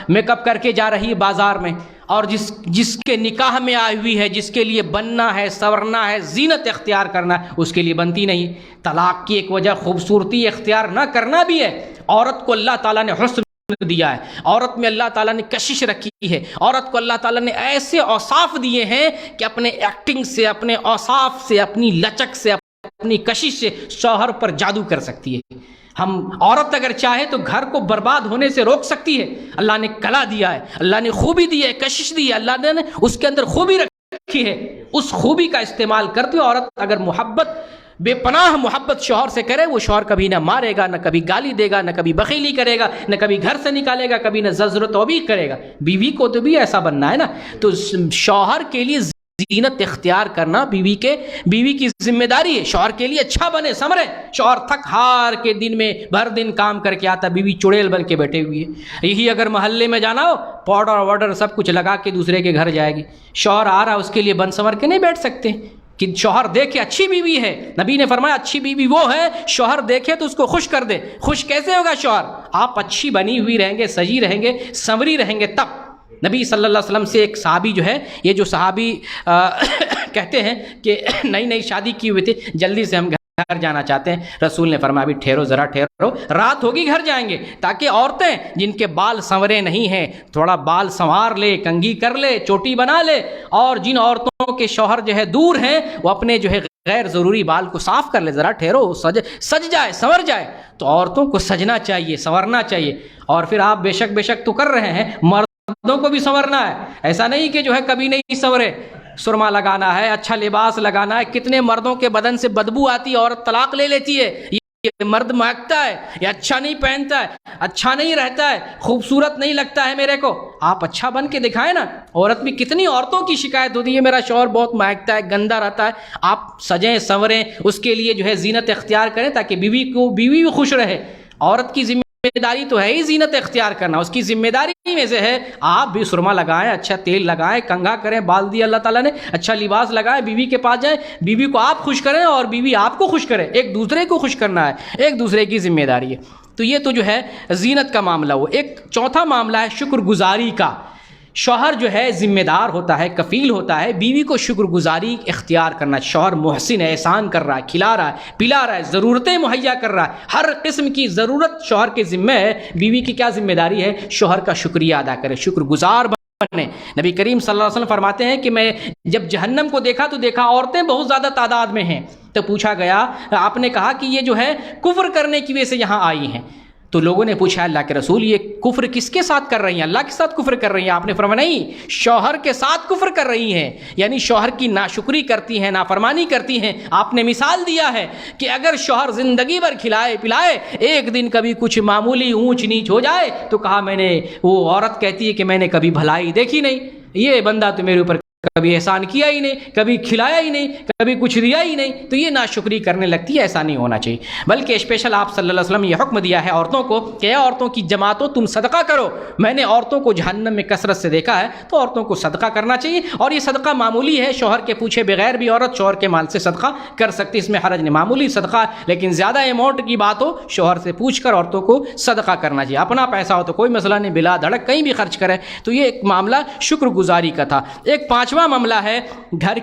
میک اپ کر کے جا رہی ہے بازار میں، اور جس کے نکاح میں آئی ہوئی ہے، جس کے لیے بننا ہے، سورنا ہے، زینت اختیار کرنا ہے، اس کے لیے بنتی نہیں۔ طلاق کی ایک وجہ خوبصورتی اختیار نہ کرنا بھی ہے۔ عورت کو اللہ تعالیٰ نے حسن دیا ہے، عورت میں اللہ تعالیٰ نے کشش رکھی ہے، عورت کو اللہ تعالیٰ نے ایسے اوصاف دیے ہیں کہ اپنے ایکٹنگ سے، اپنے اوصاف سے، اپنی لچک سے، اپنی کشش سے شوہر پر جادو کر سکتی ہے۔ عورت اگر چاہے تو گھر کو برباد ہونے سے روک سکتی ہے۔ اللہ نے کلا دیا ہے، اللہ نے خوبی دی ہے، کشش دی ہے، اللہ نے اس کے اندر خوبی رکھی ہے۔ اس خوبی کا استعمال کرتے ہوئے عورت اگر بے پناہ محبت شوہر سے کرے، وہ شوہر کبھی نہ مارے گا، نہ کبھی گالی دے گا، نہ کبھی بخیلی کرے گا، نہ کبھی گھر سے نکالے گا، کبھی نہ زجر و توبیخ کرے گا۔ بیوی کو تو بھی ایسا بننا ہے نا۔ تو شوہر کے لیے زینت اختیار کرنا بیوی کی ذمہ داری ہے۔ شوہر کے لیے اچھا بنے، سمرے۔ شوہر تھک ہار کے دن میں بھر دن کام کر کے آتا، بیوی چڑیل بن کے بیٹھے ہوئی ہے۔ یہی اگر محلے میں جانا ہو، پاؤڈر وارڈر سب کچھ لگا کے دوسرے کے گھر جائے گی۔ شوہر آ رہا اس کے لیے بن سنور کے نہیں بیٹھ سکتے کہ شوہر دیکھے اچھی بیوی ہے۔ نبی نے فرمایا اچھی بیوی وہ ہے شوہر دیکھے تو اس کو خوش کر دے۔ خوش کیسے ہوگا شوہر؟ آپ اچھی بنی ہوئی رہیں گے، سجی رہیں گے، سنوری رہیں گے تب۔ نبی صلی اللہ علیہ وسلم سے ایک صحابی جو ہے، یہ جو صحابی کہتے ہیں کہ نئی شادی کی ہوئی تھی، جلدی سے ہم گھر جانا چاہتے ہیں، رسول نے فرمایا بھی ٹھہرو، ذرا ٹھہرو، رات ہوگی گھر جائیں گے، تاکہ عورتیں جن کے بال سنورے نہیں ہیں تھوڑا بال سنوار لے، کنگھی کر لے، چوٹی بنا لے، اور جن عورتوں کے شوہر جو ہے دور ہیں وہ اپنے جو ہے غیر ضروری بال کو صاف کر لے، ذرا ٹھہرو، سج جائے، سنور جائے۔ تو عورتوں کو سجنا چاہیے، سنورنا چاہیے۔ اور پھر آپ بے شک تو کر رہے ہیں، مردوں کو بھی سنورنا ہے۔ ایسا نہیں کہ جو ہے کبھی نہیں سنورے، سرما لگانا ہے، اچھا لباس لگانا ہے۔ کتنے مردوں کے بدن سے بدبو آتی ہے، عورت طلاق لے لیتی ہے، یہ مرد مہکتا ہے، یہ اچھا نہیں پہنتا ہے، اچھا نہیں رہتا ہے، خوبصورت نہیں لگتا ہے میرے کو۔ آپ اچھا بن کے دکھائیں نا۔ عورت بھی کتنی عورتوں کی شکایت ہوتی ہے، میرا شوہر بہت مہکتا ہے، گندا رہتا ہے۔ آپ سجیں سنوریں، اس کے لیے جو ہے زینت اختیار کریں تاکہ بیوی بھی خوش رہے۔ عورت کی ذمہ داری تو ہے ہی زینت اختیار کرنا، اس کی ذمہ داری میں سے ہے آپ بھی سرما لگائیں، اچھا تیل لگائیں، کنگھا کریں، بال دیا اللہ تعالیٰ نے، اچھا لباس لگائیں، بیوی کے پاس جائیں، بیوی کو آپ خوش کریں اور بیوی آپ کو خوش کرے۔ ایک دوسرے کو خوش کرنا ہے، ایک دوسرے کی ذمہ داری ہے۔ تو یہ تو جو ہے زینت کا معاملہ ہو۔ ایک چوتھا معاملہ ہے شکر گزاری کا۔ شوہر جو ہے ذمہ دار ہوتا ہے، کفیل ہوتا ہے بیوی کو شکر گزاری اختیار کرنا۔ شوہر محسن ہے، احسان کر رہا ہے، کھلا رہا ہے، پلا رہا ہے، ضرورتیں مہیا کر رہا ہے، ہر قسم کی ضرورت شوہر کے ذمہ ہے۔ بیوی کی کیا ذمہ داری ہے؟ شوہر کا شکریہ ادا کرے، شکر گزار بنے۔ نبی کریم صلی اللہ علیہ وسلم فرماتے ہیں کہ میں جب جہنم کو دیکھا تو دیکھا عورتیں بہت زیادہ تعداد میں ہیں، تو پوچھا گیا، آپ نے کہا کہ یہ جو ہے کفر کرنے کی وجہ سے یہاں آئی ہیں۔ تو لوگوں نے پوچھا اللہ کے رسول یہ کفر کس کے ساتھ کر رہی ہیں؟ اللہ کے ساتھ کفر کر رہی ہیں؟ آپ نے فرمایا نہیں، شوہر کے ساتھ کفر کر رہی ہیں، یعنی شوہر کی ناشکری کرتی ہیں، نافرمانی کرتی ہیں۔ آپ نے مثال دیا ہے کہ اگر شوہر زندگی بھر کھلائے پلائے، ایک دن کبھی کچھ معمولی اونچ نیچ ہو جائے تو کہا وہ عورت کہتی ہے کہ میں نے کبھی بھلائی دیکھی نہیں، یہ بندہ تو میرے اوپر کبھی احسان کیا ہی نہیں، کبھی کھلایا ہی نہیں، کبھی کچھ دیا ہی نہیں، تو یہ ناشکری کرنے لگتی ہے. ایسا نہیں ہونا چاہیے. بلکہ اسپیشل آپ صلی اللہ علیہ وسلم نے یہ حکم دیا ہے عورتوں کو کہ اے عورتوں کی جماعتوں تم صدقہ کرو. میں نے عورتوں کو جہنم میں کثرت سے دیکھا ہے، تو عورتوں کو صدقہ کرنا چاہیے. اور یہ صدقہ معمولی ہے، شوہر کے پوچھے بغیر بھی عورت شوہر کے مال سے صدقہ کر سکتی، اس میں حرج نہیں. معمولی صدقہ، لیکن زیادہ اماؤنٹ کی بات ہو شوہر سے پوچھ کر عورتوں کو صدقہ کرنا چاہیے. اپنا پیسہ ہو تو کوئی مسئلہ نہیں، بلا دھڑک کہیں بھی خرچ کرے. تو یہ ایک معاملہ شکر گزاری کا تھا. ایک پانچواں معاملہ ہے گھر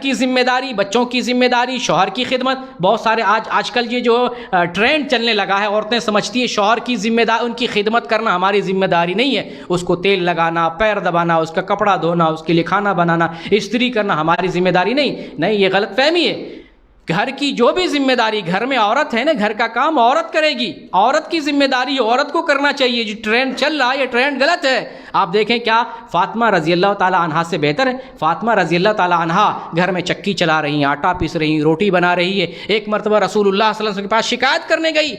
کی ذمہ داری، بچوں کی ذمہ داری، شوہر کی خدمت. بہت سارے آج کل یہ جو ٹرینڈ چلنے لگا ہے، عورتیں سمجھتی ہیں شوہر کی ذمہ داری، ان کی خدمت کرنا ہماری ذمہ داری نہیں ہے. اس کو تیل لگانا، پیر دبانا، اس کا کپڑا دھونا، اس کے لیے کھانا بنانا، استری کرنا ہماری ذمہ داری نہیں. یہ غلط فہمی ہے. گھر کی جو بھی ذمہ داری، گھر میں عورت ہے نا، گھر کا کام عورت کرے گی. عورت کی ذمہ داری عورت کو کرنا چاہیے. جو ٹرینڈ چل رہا ہے یہ ٹرینڈ غلط ہے. آپ دیکھیں کیا فاطمہ رضی اللہ تعالی عنہا سے بہتر ہے. فاطمہ رضی اللہ تعالی عنہا گھر میں چکی چلا رہی ہیں، آٹا پیس رہی ہیں، روٹی بنا رہی ہے. ایک مرتبہ رسول اللہ صلی اللہ علیہ وسلم کے پاس شکایت کرنے گئی،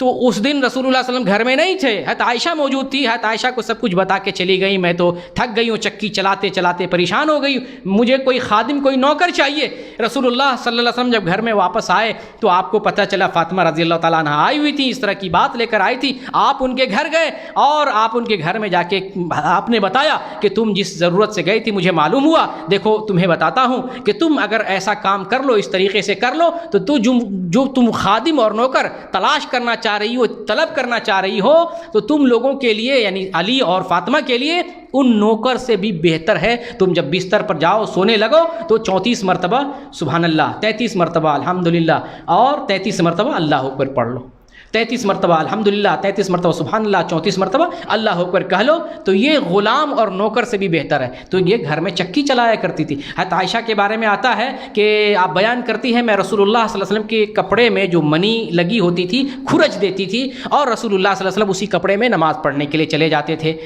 تو اس دن رسول اللہ صلی اللہ علیہ وسلم گھر میں نہیں تھے. حضرت عائشہ موجود تھی. حضرت عائشہ کو سب کچھ بتا کے چلی گئی، میں تو تھک گئی ہوں، چکی چلاتے چلاتے پریشان ہو گئی، مجھے کوئی خادم، کوئی نوکر چاہیے. رسول اللہ صلی اللہ علیہ وسلم جب گھر میں واپس آئے تو آپ کو پتہ چلا فاطمہ رضی اللہ تعالیٰ عنہ آئی ہوئی تھی، اس طرح کی بات لے کر آئی تھی. آپ ان کے گھر گئے اور آپ ان کے گھر میں جا کے آپ نے بتایا کہ تم جس ضرورت سے گئی تھی مجھے معلوم ہوا، دیکھو تمہیں بتاتا ہوں کہ تم اگر ایسا کام کر لو، اس طریقے سے کر لو، تو جو تم خادم اور نوکر تلاش کرنا چاہ رہی ہو، طلب کرنا چاہ رہی ہو، تو تم لوگوں کے لیے یعنی علی اور فاطمہ کے لیے ان نوکر سے بھی بہتر ہے. تم جب بستر پر جاؤ سونے لگو تو 34 مرتبہ سبحان اللہ، 33 مرتبہ الحمدللہ اور 33 مرتبہ اللہ اکبر پڑھ لو. 33 مرتبہ الحمدللہ، 33 مرتبہ سبحان اللہ، 34 مرتبہ اللہ اکبر کہہ لو. تو یہ غلام اور نوکر سے بھی بہتر ہے. تو یہ گھر میں چکی چلایا کرتی تھی. حضرت عائشہ کے بارے میں آتا ہے کہ آپ بیان کرتی ہیں میں رسول اللہ صلی اللہ علیہ وسلم کے کپڑے میں جو منی لگی ہوتی تھی کھرچ دیتی تھی، اور رسول اللہ صلی اللہ علیہ وسلم اسی کپڑے میں نماز پڑھنے کے لیے چلے جاتے تھے.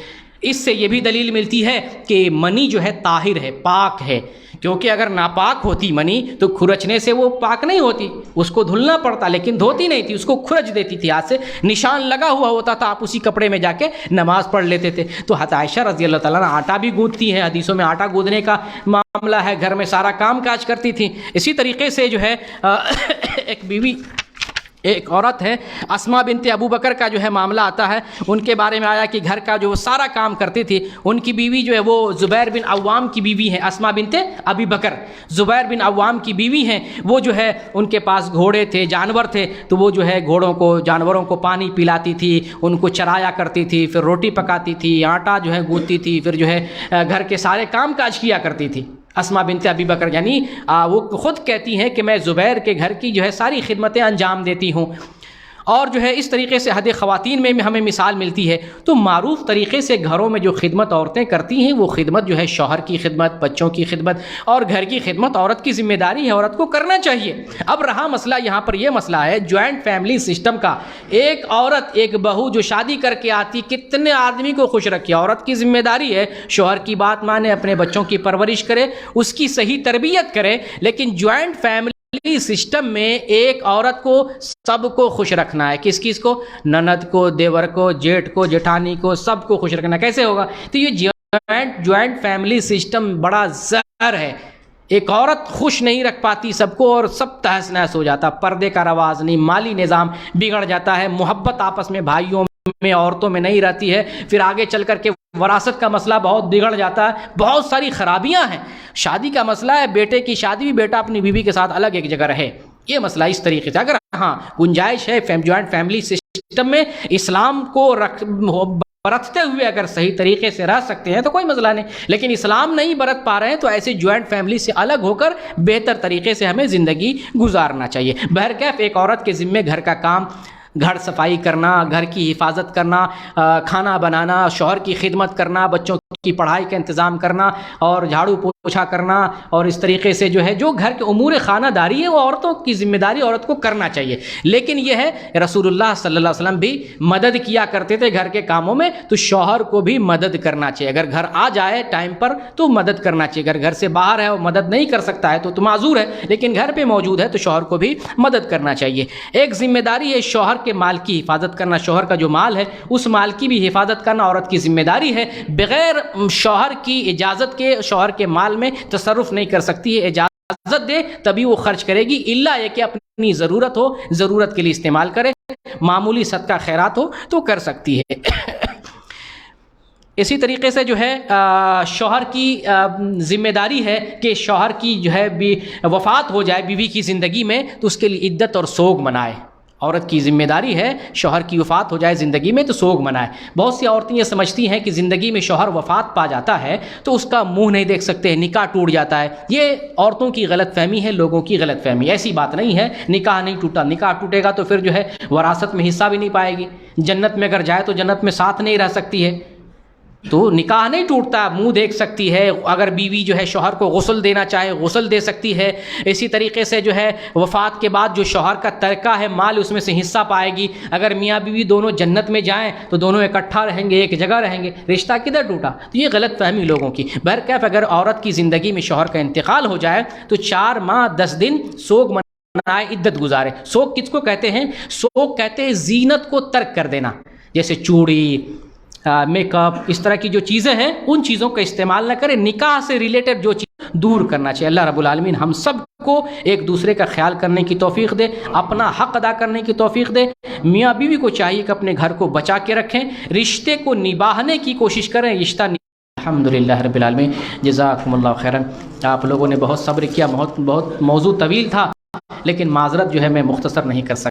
اس سے یہ بھی دلیل ملتی ہے کہ منی جو ہے طاہر ہے، پاک ہے. کیونکہ اگر ناپاک ہوتی منی تو کھرچنے سے وہ پاک نہیں ہوتی، اس کو دھلنا پڑتا، لیکن دھوتی نہیں تھی، اس کو کھرچ دیتی تھی ہاتھ سے، نشان لگا ہوا ہوتا تھا، آپ اسی کپڑے میں جا کے نماز پڑھ لیتے تھے. تو حضرت عائشہ رضی اللہ تعالیٰ عنہ آٹا بھی گوندتی ہے، حدیثوں میں آٹا گوندنے کا معاملہ ہے، گھر میں سارا کام کاج کرتی تھی. اسی طریقے سے جو ہے ایک عورت ہے اسماء بنت ابو بکر کا جو ہے معاملہ آتا ہے، ان کے بارے میں آیا کہ گھر کا جو سارا کام کرتی تھی. ان کی بیوی جو ہے وہ زبیر بن عوام کی بیوی ہے، اسماء بنت ابی بکر زبیر بن عوام کی بیوی ہیں. وہ جو ہے ان کے پاس گھوڑے تھے، جانور تھے، تو وہ جو ہے جانوروں کو پانی پلاتی تھی، ان کو چرایا کرتی تھی، پھر روٹی پکاتی تھی، آٹا جو ہے گوندتی تھی، پھر جو ہے گھر کے سارے کام کاج کیا کرتی تھی. اسماء بنت ابی بکر یعنی وہ خود کہتی ہیں کہ میں زبیر کے گھر کی جو ہے ساری خدمتیں انجام دیتی ہوں. اور جو ہے اس طریقے سے حد خواتین میں ہمیں مثال ملتی ہے. تو معروف طریقے سے گھروں میں جو خدمت عورتیں کرتی ہیں وہ خدمت جو ہے شوہر کی خدمت، بچوں کی خدمت اور گھر کی خدمت عورت کی ذمہ داری ہے، عورت کو کرنا چاہیے. اب رہا مسئلہ یہاں پر، یہ مسئلہ ہے جوائنٹ فیملی سسٹم کا. ایک عورت، ایک بہو جو شادی کر کے آتی کتنے آدمی کو خوش رکھے. عورت کی ذمہ داری ہے شوہر کی بات مانے، اپنے بچوں کی پرورش کرے، اس کی صحیح تربیت کرے. لیکن جوائنٹ فیملی سسٹم میں ایک عورت کو سب کو خوش رکھنا ہے. کس کو؟ نند کو، دیور کو، جیٹھ کو، جیٹھانی کو، سب کو خوش رکھنا. کیسے ہوگا؟ تو یہ جوائنٹ فیملی سسٹم بڑا زہر ہے. ایک عورت خوش نہیں رکھ پاتی سب کو اور سب تہس نہس ہو جاتا، پردے کا رواج نہیں، مالی نظام بگڑ جاتا ہے، محبت آپس میں بھائیوں میں عورتوں میں نہیں رہتی ہے، پھر آگے چل کر کے وراثت کا مسئلہ بہت بگڑ جاتا ہے. بہت ساری خرابیاں ہیں. شادی کا مسئلہ ہے، بیٹے کی شادی بھی بیٹا اپنی بیوی کے ساتھ الگ ایک جگہ رہے، یہ مسئلہ اس طریقے سے. اگر ہاں گنجائش ہے جوائنٹ فیملی سسٹم میں، اسلام کو برتتے ہوئے اگر صحیح طریقے سے رہ سکتے ہیں تو کوئی مسئلہ نہیں. لیکن اسلام نہیں برت پا رہے ہیں تو ایسے جوائنٹ فیملی سے الگ ہو کر بہتر طریقے سے ہمیں زندگی گزارنا چاہیے. بہرکیف ایک عورت کے ذمے گھر کا کام، گھر صفائی کرنا، گھر کی حفاظت کرنا، کھانا بنانا، شوہر کی خدمت کرنا، بچوں کی پڑھائی کا انتظام کرنا اور جھاڑو پوچھا کرنا، اور اس طریقے سے جو ہے جو گھر کے امور خانہ داری ہے وہ عورتوں کی ذمہ داری عورت کو کرنا چاہیے. لیکن یہ ہے رسول اللہ صلی اللہ علیہ وسلم بھی مدد کیا کرتے تھے گھر کے کاموں میں، تو شوہر کو بھی مدد کرنا چاہیے. اگر گھر آ جائے ٹائم پر تو مدد کرنا چاہیے. اگر گھر سے باہر ہے اور مدد نہیں کر سکتا ہے تو معذور ہے، لیکن گھر پہ موجود ہے تو شوہر کو بھی مدد کرنا چاہیے. ایک ذمہ داری ہے شوہر کے مال کی حفاظت کرنا. شوہر کا جو مال ہے اس مال کی بھی حفاظت کرنا عورت کی ذمہ داری ہے. بغیر شوہر کی اجازت کے شوہر کے مال میں تصرف نہیں کر سکتی ہے، اجازت دے تبھی وہ خرچ کرے گی، الا یہ کہ اپنی ضرورت ہو، ضرورت کے لیے استعمال کرے، معمولی صدقہ خیرات ہو تو کر سکتی ہے۔ اسی طریقے سے جو ہے شوہر کی ذمہ داری ہے کہ شوہر کی جو ہے وفات ہو جائے بیوی کی زندگی میں تو اس کے لیے عدت اور سوگ منائے۔ عورت کی ذمہ داری ہے شوہر کی وفات ہو جائے زندگی میں تو سوگ منائے۔ بہت سی عورتیں یہ سمجھتی ہیں کہ زندگی میں شوہر وفات پا جاتا ہے تو اس کا منہ نہیں دیکھ سکتے، نکاح ٹوٹ جاتا ہے۔ یہ عورتوں کی غلط فہمی ہے، لوگوں کی غلط فہمی، ایسی بات نہیں ہے۔ نکاح نہیں ٹوٹا، نکاح ٹوٹے گا تو پھر جو ہے وراثت میں حصہ بھی نہیں پائے گی، جنت میں اگر جائے تو جنت میں ساتھ نہیں رہ سکتی ہے۔ تو نکاح نہیں ٹوٹتا، منہ دیکھ سکتی ہے، اگر بیوی جو ہے شوہر کو غسل دینا چاہے غسل دے سکتی ہے۔ اسی طریقے سے جو ہے وفات کے بعد جو شوہر کا ترکہ ہے مال اس میں سے حصہ پائے گی۔ اگر میاں بیوی دونوں جنت میں جائیں تو دونوں اکٹھا رہیں گے، ایک جگہ رہیں گے، رشتہ کدھر ٹوٹا؟ تو یہ غلط فہمی لوگوں کی۔ بہرکیف اگر عورت کی زندگی میں شوہر کا انتقال ہو جائے تو 4 ماہ 10 دن سوگ منائے، عدت گزارے۔ سوگ کس کو کہتے ہیں؟ سوگ کہتے ہیں زینت کو ترک کر دینا، جیسے چوڑی، میک اپ، اس طرح کی جو چیزیں ہیں ان چیزوں کا استعمال نہ کریں۔ نکاح سے ریلیٹڈ جو چیز دور کرنا چاہیے۔ اللہ رب العالمین ہم سب کو ایک دوسرے کا خیال کرنے کی توفیق دے، اپنا حق ادا کرنے کی توفیق دے۔ میاں بیوی کو چاہیے کہ اپنے گھر کو بچا کے رکھیں، رشتے کو نبھانے کی کوشش کریں، رشتہ الحمدللہ رب العالمین۔ جزاکم اللہ خیرا۔ آپ لوگوں نے بہت صبر کیا، بہت موضوع طویل تھا لیکن معذرت جو ہے میں مختصر نہیں کر سکتا۔